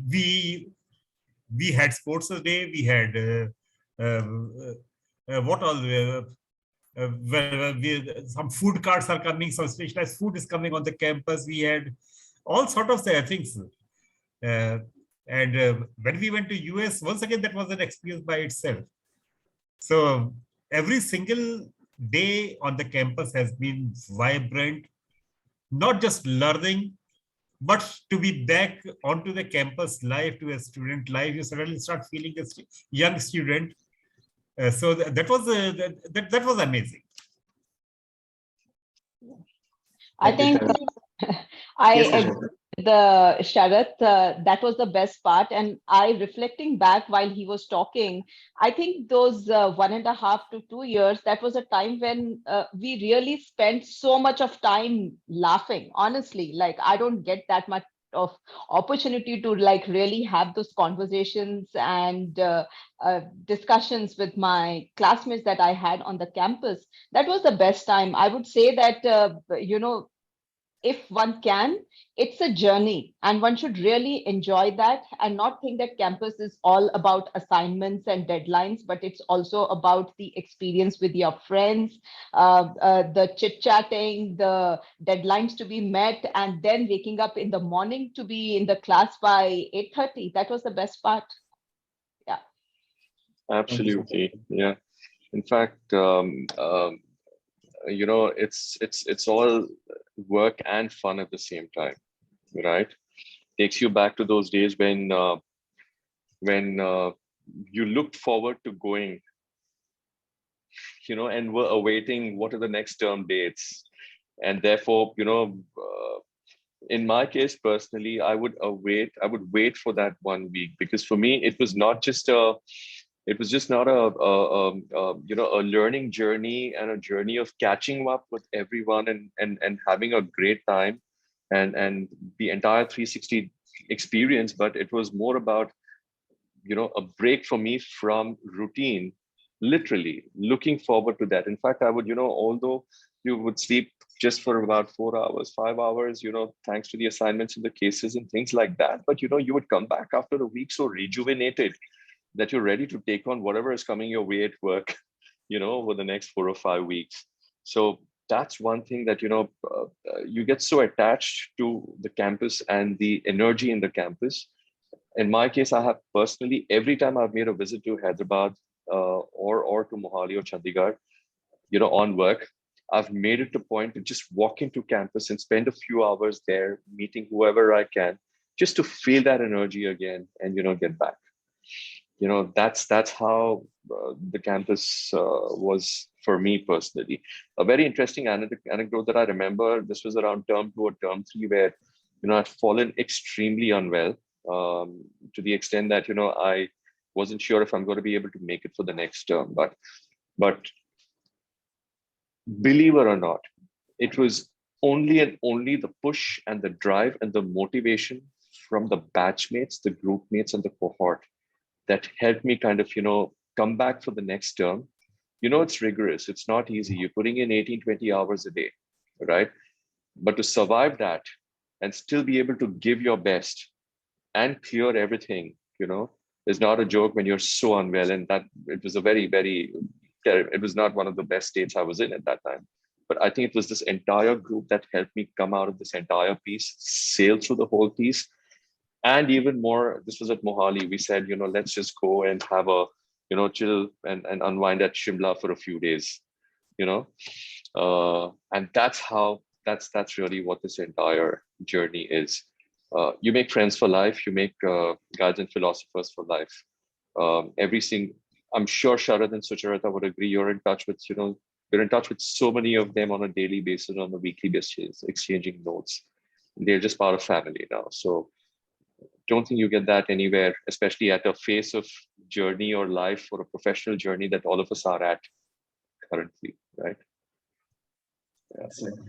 we had sports day, we had what all some food cards are coming, some specialized food is coming on the campus. We had all sort of things. And when we went to US, once again, that was an experience by itself. So every single day on the campus has been vibrant, not just learning, but to be back onto the campus life, to a student life. You suddenly start feeling a young student. So that was amazing. I think I Yes, agree with the Sharath, that was the best part. And I, reflecting back while he was talking, I think those 1.5 to 2 years, that was a time when we really spent so much of time laughing. Honestly, like I don't get that much of opportunity to like really have those conversations and discussions with my classmates that I had on the campus. That was the best time. I would say that, if one can, it's a journey and one should really enjoy that and not think that campus is all about assignments and deadlines, but it's also about the experience with your friends, the chit chatting, the deadlines to be met, and then waking up in the morning to be in the class by 8:30. That was the best part. Yeah. Absolutely. Yeah. In fact, it's all work and fun at the same time, right? Takes you back to those days when you looked forward to going, and were awaiting what are the next term dates, and therefore, in my case personally, I would wait for that 1 week, because for me it was not just a learning journey and a journey of catching up with everyone and having a great time and the entire 360 experience, but it was more about a break for me from routine, literally looking forward to that. In fact, I would, although you would sleep just for about 4 hours, 5 hours, thanks to the assignments and the cases and things like that, but you would come back after a week so rejuvenated that you're ready to take on whatever is coming your way at work, over the next 4 or 5 weeks. So that's one thing that, you get so attached to the campus and the energy in the campus. In my case, I have personally, every time I've made a visit to Hyderabad or to Mohali or Chandigarh, on work, I've made it a point to just walk into campus and spend a few hours there, meeting whoever I can, just to feel that energy again and, get back. That's how the campus was for me personally. A very interesting anecdote that I remember, this was around term 2 or term 3, where, I'd fallen extremely unwell, to the extent that, I wasn't sure if I'm going to be able to make it for the next term. But believe it or not, it was only and only the push and the drive and the motivation from the batchmates, the group mates, and the cohort that helped me kind of, come back for the next term. It's rigorous. It's not easy. You're putting in 18, 20 hours a day, right? But to survive that and still be able to give your best and clear everything, is not a joke when you're so unwell. And that it was a very, very, it was not one of the best states I was in at that time. But I think it was this entire group that helped me come out of this entire piece, sail through the whole piece. And even more, this was at Mohali. We said, let's just go and have a, chill and unwind at Shimla for a few days, and that's really what this entire journey is. You make friends for life, you make guides and philosophers for life. I'm sure Sharad and Sucharita would agree. You're in touch with, you're in touch with so many of them on a daily basis, on a weekly basis, exchanging notes. They're just part of family now. So don't think you get that anywhere, especially at a phase of journey or life or a professional journey that all of us are at currently, right? Excellent.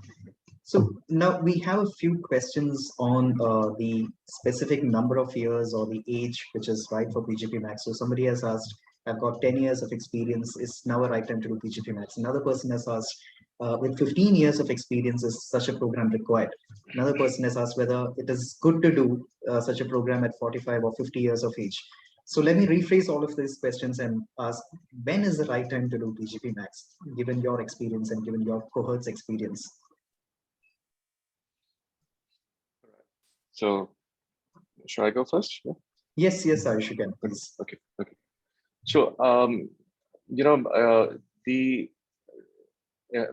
So now we have a few questions on the specific number of years or the age which is right for PGPMAX. So somebody has asked, I've got 10 years of experience, is now a right time to do PGPMAX? Another person has asked, with 15 years of experience, is such a program required? Another person has asked whether it is good to do such a program at 45 or 50 years of age. So let me rephrase all of these questions and ask, when is the right time to do PGPMAX, given your experience and given your cohort's experience? So should I go first? Yeah. Yes, Ayush, you can, please. Okay. So,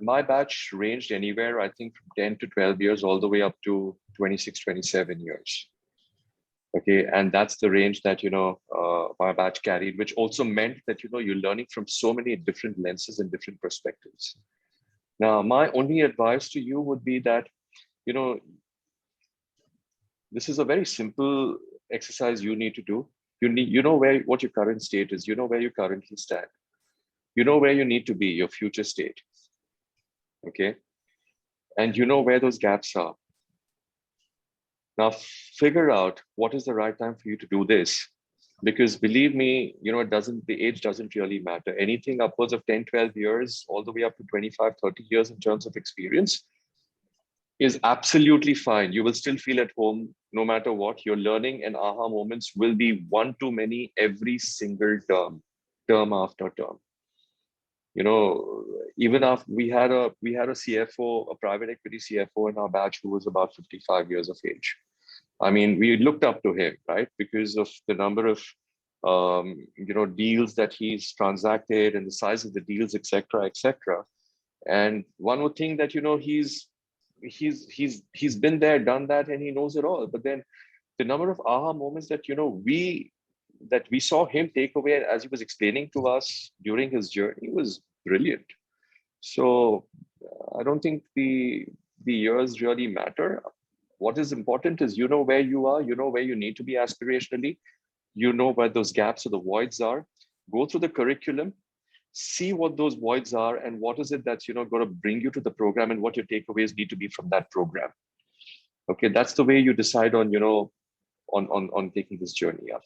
my batch ranged anywhere, I think, from 10 to 12 years, all the way up to 26, 27 years. Okay, and that's the range that, my batch carried, which also meant that, you're learning from so many different lenses and different perspectives. Now, my only advice to you would be that, this is a very simple exercise you need to do. You know what your current state is, you know where you currently stand, you know where you need to be, your future state. Okay, and you know where those gaps are. Now figure out what is the right time for you to do this, because believe me, the age doesn't really matter. Anything upwards of 10, 12 years, all the way up to 25, 30 years in terms of experience is absolutely fine. You will still feel at home no matter what. Your learning and aha moments will be one too many every single term after term. Even after we had a CFO, a private equity CFO in our batch who was about 55 years of age. I mean, we looked up to him, right? Because of the number of deals that he's transacted and the size of the deals, etc., etc. And one would think that he's been there, done that, and he knows it all. But then the number of aha moments that we saw him take away as he was explaining to us during his journey was brilliant. So I don't think the years really matter. What is important is where you are, where you need to be aspirationally, where those gaps or the voids are. Go through the curriculum, see what those voids are, and what is it that's going to bring you to the program, and what your takeaways need to be from that program. Okay, that's the way you decide on on taking this journey up,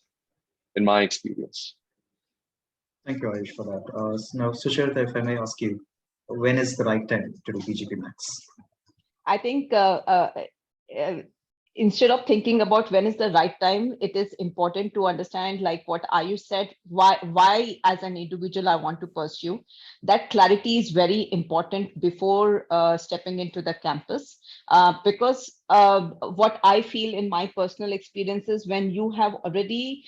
in my experience. Thank you, Ayush, for that. Now, Sucharita, if I may ask you, when is the right time to do PGPMAX? I think instead of thinking about when is the right time, it is important to understand, like what Ayush said, why as an individual I want to pursue. That clarity is very important before stepping into the campus, because what I feel in my personal experiences, when you have already,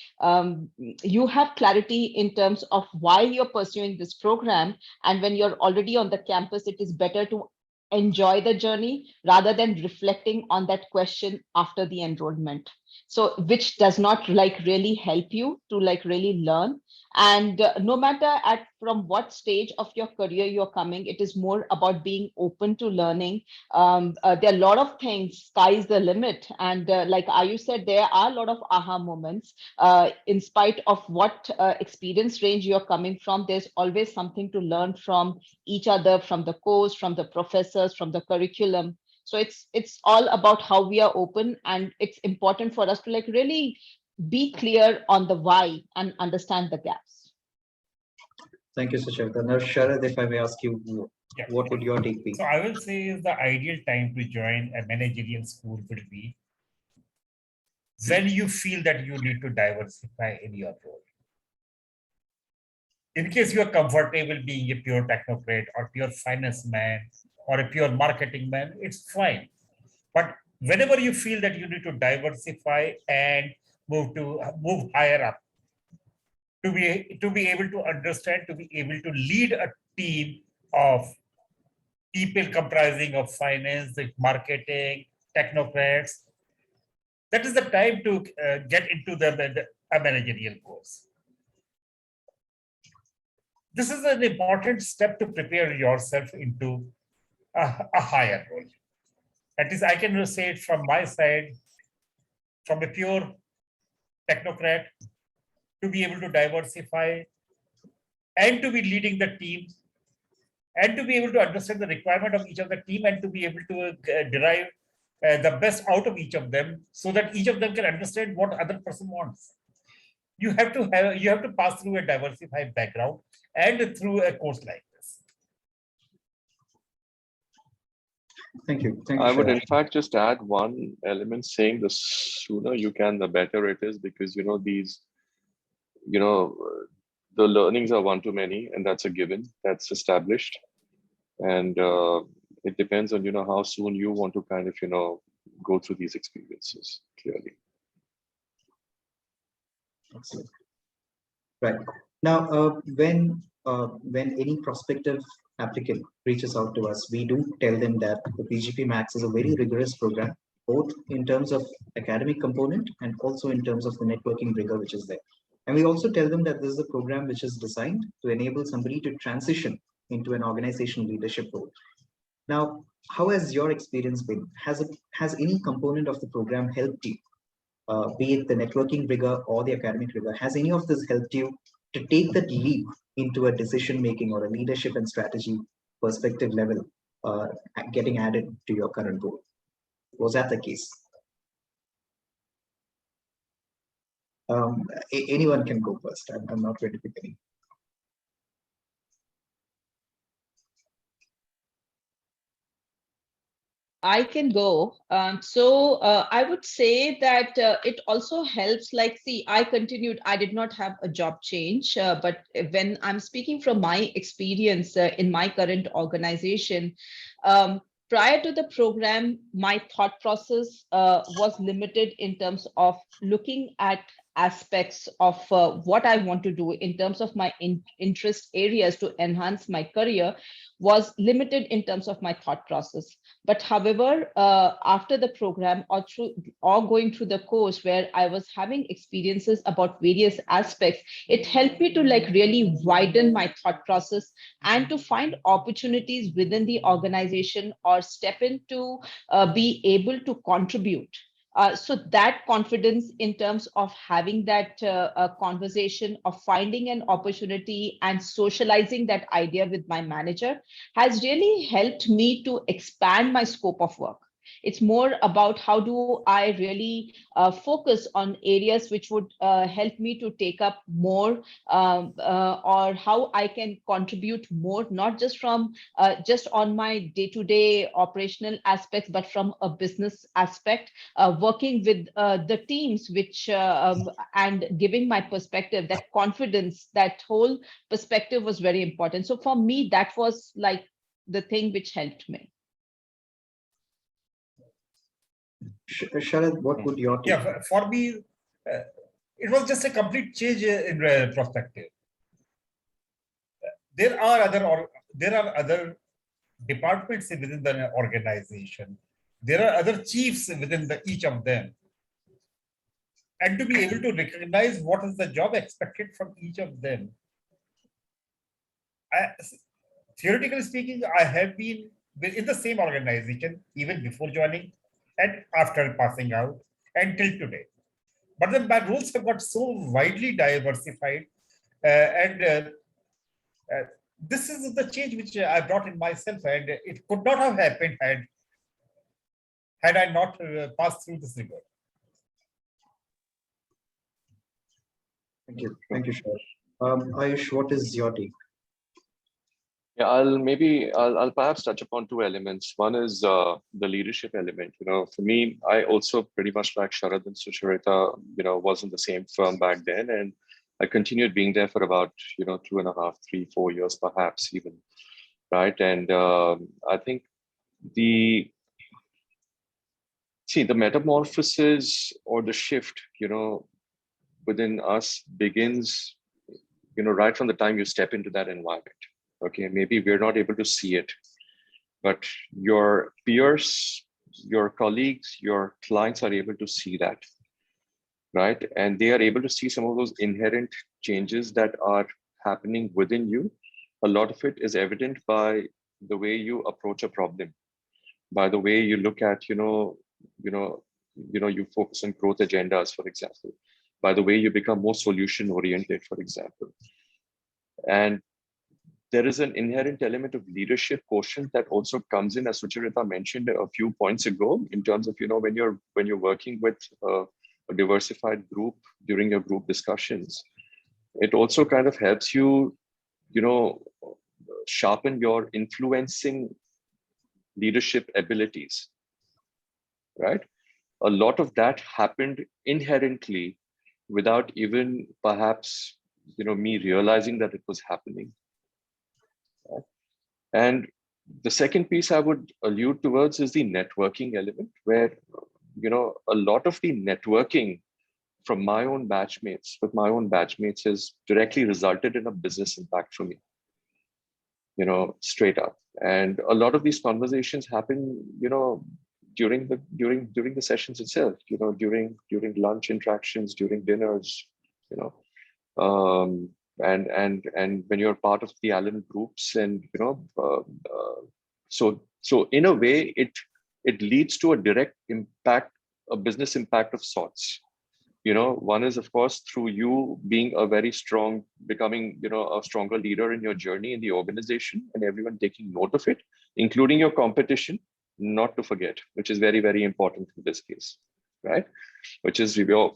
you have clarity in terms of why you're pursuing this program, and when you're already on the campus, it is better to enjoy the journey rather than reflecting on that question after the enrollment. So which does not really help you to really learn. And no matter from what stage of your career you're coming, it is more about being open to learning. There are a lot of things, sky's the limit. And like Ayush said, there are a lot of aha moments. In spite of what experience range you're coming from, there's always something to learn from each other, from the course, from the professors, from the curriculum. So it's all about how we are open, and it's important for us to really be clear on the why and understand the gaps. Thank you, Sucharita. Now, Sharad, if I may ask you, what would your take be? So I will say is the ideal time to join a managerial school would be when you feel that you need to diversify in your role. In case you are comfortable being a pure technocrat or pure finance man or a pure marketing man, it's fine. But whenever you feel that you need to diversify and move higher up, to be able to understand, to be able to lead a team of people comprising of finance, marketing, technocrats, that is the time to get into a managerial course. this is an important step to prepare yourself into a higher role. At least I can say it from my side, from a pure technocrat, to be able to diversify and to be leading the team and to be able to understand the requirement of each of the team and to be able to derive the best out of each of them so that each of them can understand what other person wants. You have to pass through a diversified background and through a course like this. Thank you. Thank you. I would Sharad. in fact just add one element saying the sooner you can, the better it is, because these, the learnings are one to many, and that's a given, that's established. And it depends on, how soon you want to kind of, go through these experiences clearly. Excellent. Right. Now, when any prospective applicant reaches out to us, we do tell them that the PGPMAX is a very rigorous program, both in terms of academic component and also in terms of the networking rigor which is there. And we also tell them that this is a program which is designed to enable somebody to transition into an organizational leadership role. Now, how has your experience been? Has any component of the program helped you? Be it the networking rigor or the academic rigor, has any of this helped you to take that leap into a decision-making or a leadership and strategy perspective level, getting added to your current role? Was that the case? Anyone can go first. I'm not going to pick any. I can go. I would say that it also helps, like, see, I did not have a job change, but when I'm speaking from my experience in my current organization, prior to the program, my thought process was limited in terms of looking at aspects of what I want to do in terms of my interest areas to enhance my career was limited in terms of my thought process. But however, after the program or going through the course where I was having experiences about various aspects, it helped me to really widen my thought process and to find opportunities within the organization or step into be able to contribute. So that confidence in terms of having that conversation, of finding an opportunity and socializing that idea with my manager has really helped me to expand my scope of work. It's more about how do I really focus on areas which would help me to take up more or how I can contribute more, not just from just on my day-to-day operational aspects, but from a business aspect, working with the teams which and giving my perspective, that confidence, that whole perspective was very important. So for me, that was like the thing which helped me. Sharad, what would your take? Yeah, for me, it was just a complete change in perspective. There are other departments within the organization. There are other chiefs within each of them. And to be able to recognize what is the job expected from each of them. Theoretically speaking, I have been in the same organization even before joining and after passing out until today. But then my roles have got so widely diversified this is the change which I brought in myself, and it could not have happened had I not passed through this rigor. Thank you. Thank you, Sharad. Ayush, what is your take? Yeah, I'll perhaps touch upon two elements. One is the leadership element. For me, I also pretty much like Sharad and Sucharita, was in the same firm back then, and I continued being there for about 2.5, 3, 4 years, perhaps even, right? And I think the metamorphosis or the shift, within us begins, right from the time you step into that environment. Okay, maybe we're not able to see it, but your peers, your colleagues, your clients are able to see that, right? And they are able to see some of those inherent changes that are happening within you, a lot of it is evident by the way you approach a problem, by the way you look at, you focus on growth agendas, for example, by the way you become more solution oriented, for example. And there is an inherent element of leadership quotient that also comes in, as Sucharita mentioned a few points ago, in terms of, when you're working with a diversified group during your group discussions. It also kind of helps you, sharpen your influencing leadership abilities, right? A lot of that happened inherently without even perhaps, me realizing that it was happening. Right? And the second piece I would allude towards is the networking element, where, a lot of the networking from my own batchmates, has directly resulted in a business impact for me, straight up. And a lot of these conversations happen, during the sessions itself, during lunch interactions, during dinners, and when you're part of the Allen groups, and so in a way it leads to a direct impact, a business impact of sorts. One is, of course, through you being becoming a stronger leader in your journey in the organization, and everyone taking note of it, including your competition, not to forget, which is very, very important in this case, right? Which is your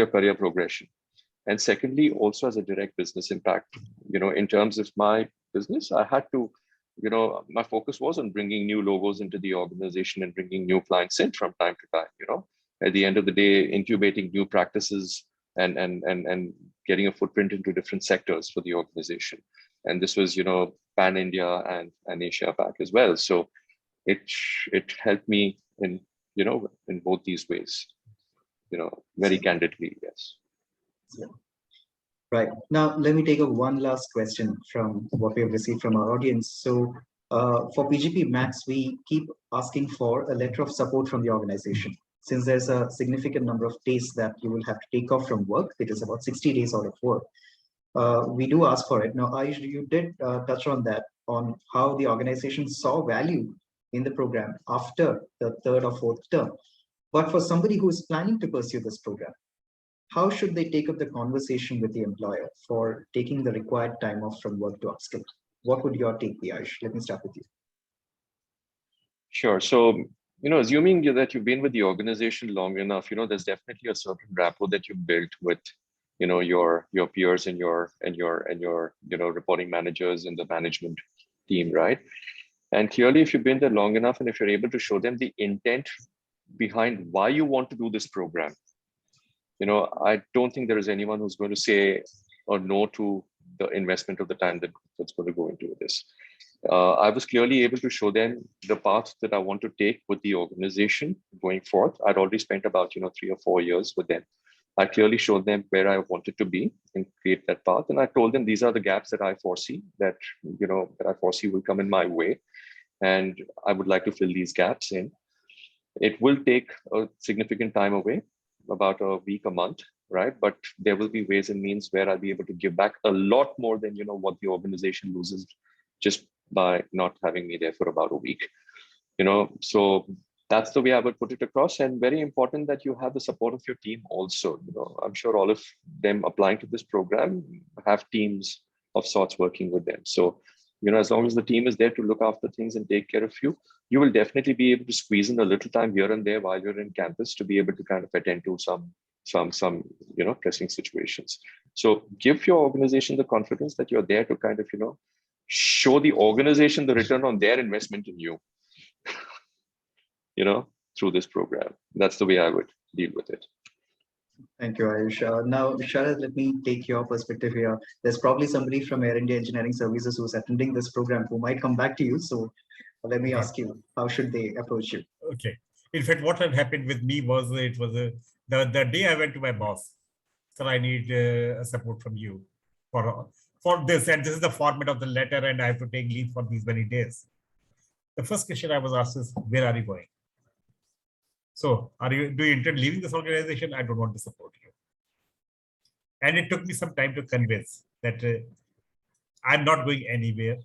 career progression. And secondly, also as a direct business impact, in terms of my business, I had to, my focus was on bringing new logos into the organization and bringing new clients in from time to time, at the end of the day, incubating new practices and getting a footprint into different sectors for the organization. And this was, pan-India and Asia Pac as well. So it helped me in both these ways, very candidly, yes. Right. Now, let me take up one last question from what we have received from our audience. So for PGPMAX, we keep asking for a letter of support from the organization. Since there's a significant number of days that you will have to take off from work, it is about 60 days out of work. We do ask for it. Now, Ayush, you did touch on that, on how the organization saw value in the program after the third or fourth term. But for somebody who is planning to pursue this program, how should they take up the conversation with the employer for taking the required time off from work to upskill? What would your take be, Ayush? Let me start with you. Sure. So, assuming that you've been with the organization long enough, there's definitely a certain rapport that you've built with, your peers and your reporting managers and the management team, right? And clearly, if you've been there long enough, and if you're able to show them the intent behind why you want to do this program, I don't think there is anyone who's going to say or no to the investment of the time that's going to go into this. I was clearly able to show them the path that I want to take with the organization going forth. I'd already spent about 3 or 4 years with them. I clearly showed them where I wanted to be and create that path. And I told them these are the gaps that I foresee that will come in my way. And I would like to fill these gaps in. It will take a significant time away, about a week, a month, right? But there will be ways and means where I'll be able to give back a lot more than, what the organization loses just by not having me there for about a week, so that's the way I would put it across. And very important that you have the support of your team also. I'm sure all of them applying to this program have teams of sorts working with them. So, as long as the team is there to look after things and take care of you, you will definitely be able to squeeze in a little time here and there while you're in campus to be able to kind of attend to some pressing situations. So give your organization the confidence that you're there to kind of, show the organization the return on their investment in you, through this program. That's the way I would deal with it. Thank you, Ayush. Now, Sharad, let me take your perspective here. There's probably somebody from Air India Engineering Services who's attending this program who might come back to you. So let me ask you, how should they approach you? Okay. In fact, what had happened with me was the day I went to my boss. So I need support from you for this, and this is the format of the letter, and I have to take leave for these many days. The first question I was asked is, where are you going? So do you intend leaving this organization? I don't want to support you. And it took me some time to convince that I'm not going anywhere.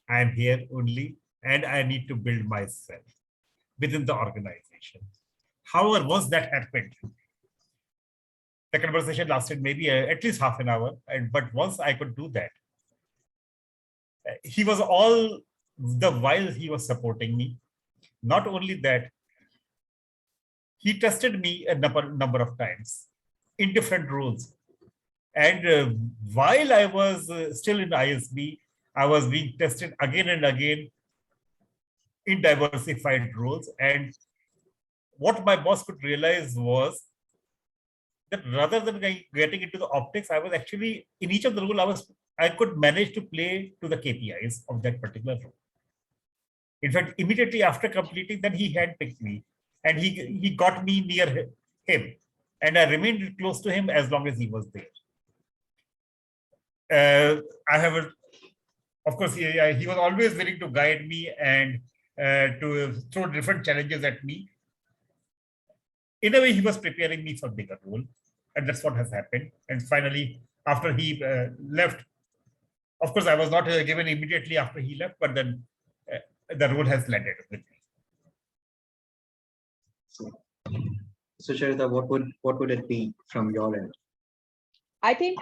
I'm here only, and I need to build myself within the organization. However, once that happened, the conversation lasted maybe at least half an hour. But once I could do that, he was all the while he was supporting me. Not only that, he tested me a number of times in different roles. And while I was still in ISB, I was being tested again and again in diversified roles. And what my boss could realize was that rather than getting into the optics, I was actually in each of the role I could manage to play to the KPIs of that particular role. In fact, immediately after completing, then he handpicked me and he got me near him, and I remained close to him as long as he was there. I have, of course, he was always willing to guide me and to throw different challenges at me. In a way, he was preparing me for bigger role, and that's what has happened. And finally, after he left, of course, I was not given immediately after he left, but then the role has landed with me. So Charita, what would it be from your end? I think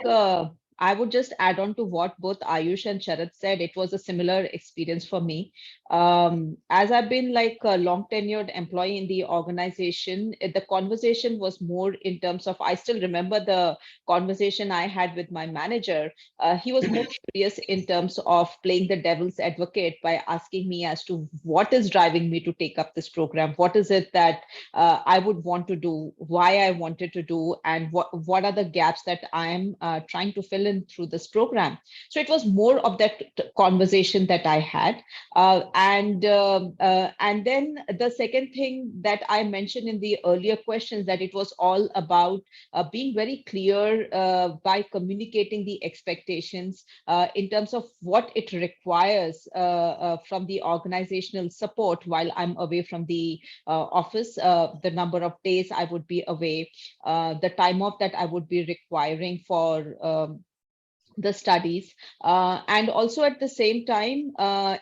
I would just add on to what both Ayush and Sharat said. It was a similar experience for me. As I've been like a long tenured employee in the organization, the conversation was more in terms of, I still remember the conversation I had with my manager. He was more curious in terms of playing the devil's advocate by asking me as to what is driving me to take up this program. What is it that I would want to do, why I wanted to do, and what are the gaps that I'm trying to fill in through this program. So it was more of that conversation that I had. And then the second thing that I mentioned in the earlier questions, that it was all about being very clear by communicating the expectations in terms of what it requires from the organizational support while I'm away from the office, the number of days I would be away, the time off that I would be requiring for the studies, and also at the same time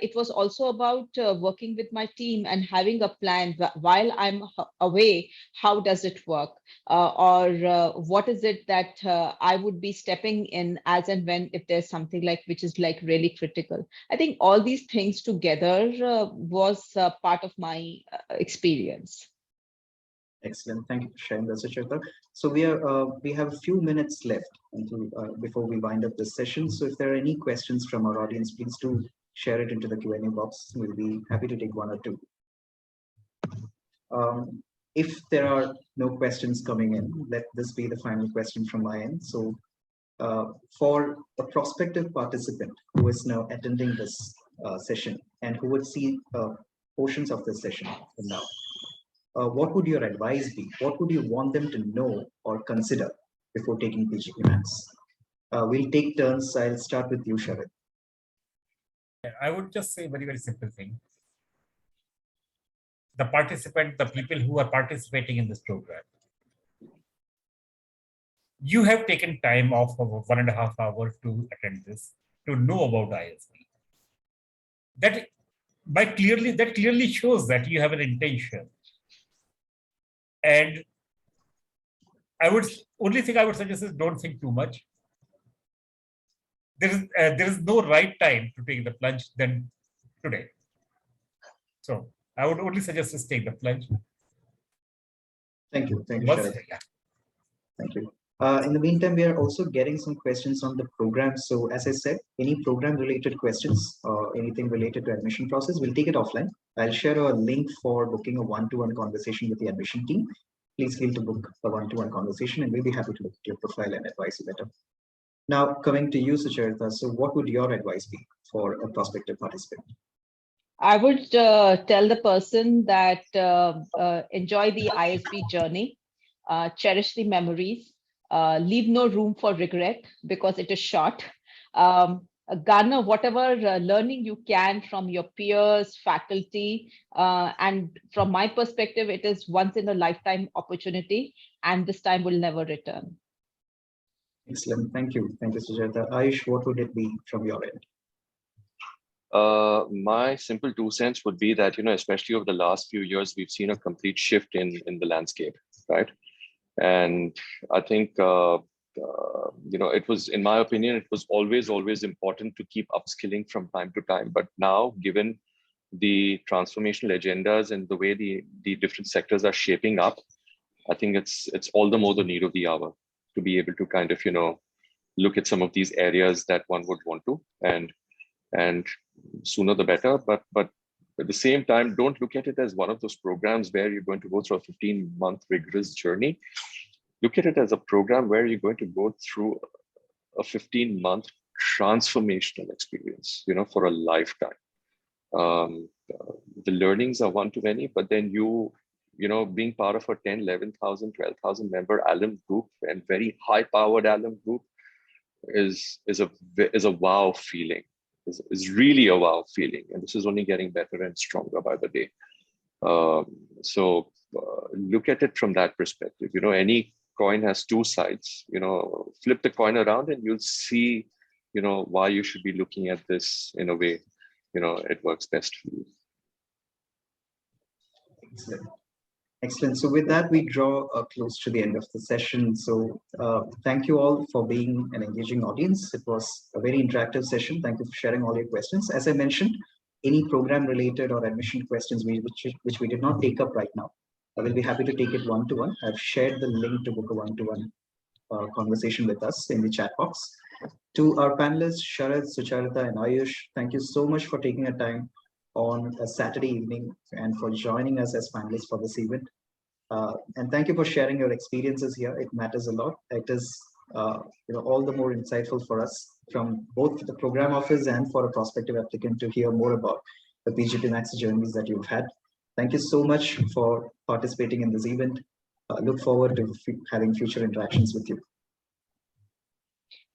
it was also about working with my team and having a plan while I'm away. How does it work, or what is it that I would be stepping in as and when, if there's something like which is like really critical. I think all these things together was part of my experience. Excellent. Thank you for sharing that, Sucheta. So we have a few minutes left until before we wind up this session. So if there are any questions from our audience, please do share it into the Q&A box. We'll be happy to take one or two. If there are no questions coming in, let this be the final question from my end. So for a prospective participant who is now attending this session and who would see portions of this session from now, what would your advice be? What would you want them to know or consider before taking PGPMAX? We'll take turns. I'll start with you, Sharat. I would just say very, very simple thing. The participant, the people who are participating in this program, you have taken time off of 1.5 hours to attend this, to know about ISB. That clearly shows that you have an intention. And only thing I would suggest is don't think too much. There is no right time to take the plunge than today. So I would only suggest is take the plunge. Thank you, Sharat. Yeah. Thank you. In the meantime, we are also getting some questions on the program. So as I said, any program related questions or anything related to admission process, we'll take it offline. I'll share a link for booking a one-to-one conversation with the admission team. Please feel to book a one-to-one conversation and we'll be happy to look at your profile and advise you better. Now, coming to you, Sucharita, so what would your advice be for a prospective participant? I would tell the person that enjoy the ISB journey, cherish the memories, leave no room for regret because it is short. Garner whatever learning you can from your peers, faculty, and from my perspective, it is once in a lifetime opportunity, and this time will never return. Excellent. Thank you. Thank you, Sujata. Ayush, what would it be from your end? My simple 2 cents would be that, especially over the last few years, we've seen a complete shift in the landscape, right? And I think, it was, in my opinion, it was always important to keep upskilling from time to time. But now, given the transformational agendas and the way the different sectors are shaping up, I think it's all the more the need of the hour to be able to kind of, look at some of these areas that one would want to, and sooner the better. But at the same time, don't look at it as one of those programs where you're going to go through a 15-month rigorous journey. Look at it as a program where you're going to go through a 15-month transformational experience, for a lifetime. The learnings are one to many, but then being part of a 10, 11,000, 12,000 member alum group and very high powered alum group is a wow feeling. Is really a wow feeling, and this is only getting better and stronger by the day. So look at it from that perspective. Any coin has two sides. Flip the coin around and you'll see, why you should be looking at this in a way, it works best for you. Excellent. Excellent. So with that, we draw close to the end of the session. So thank you all for being an engaging audience. It was a very interactive session. Thank you for sharing all your questions. As I mentioned, any program related or admission questions which we did not take up right now, I will be happy to take it one-to-one. I've shared the link to book a one-to-one conversation with us in the chat box. To our panelists, Sharad, Sucharita, and Ayush, thank you so much for taking a time on a Saturday evening and for joining us as panelists for this event. And thank you for sharing your experiences here. It matters a lot. It is all the more insightful for us from both the program office and for a prospective applicant to hear more about the PGPMAX journeys that you've had. Thank you so much for participating in this event. Look forward to having future interactions with you.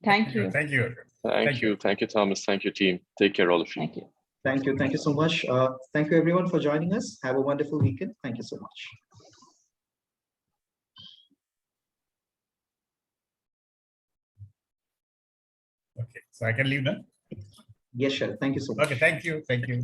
Thank you. Thank you. Thank you. Thank you, Thomas. Thank you, team. Take care, all of you. Thank you. Thank you. Thank you so much. Thank you, everyone, for joining us. Have a wonderful weekend. Thank you so much. Okay, so I can leave now. Yes, sure. Thank you so much. Okay, thank you. Thank you.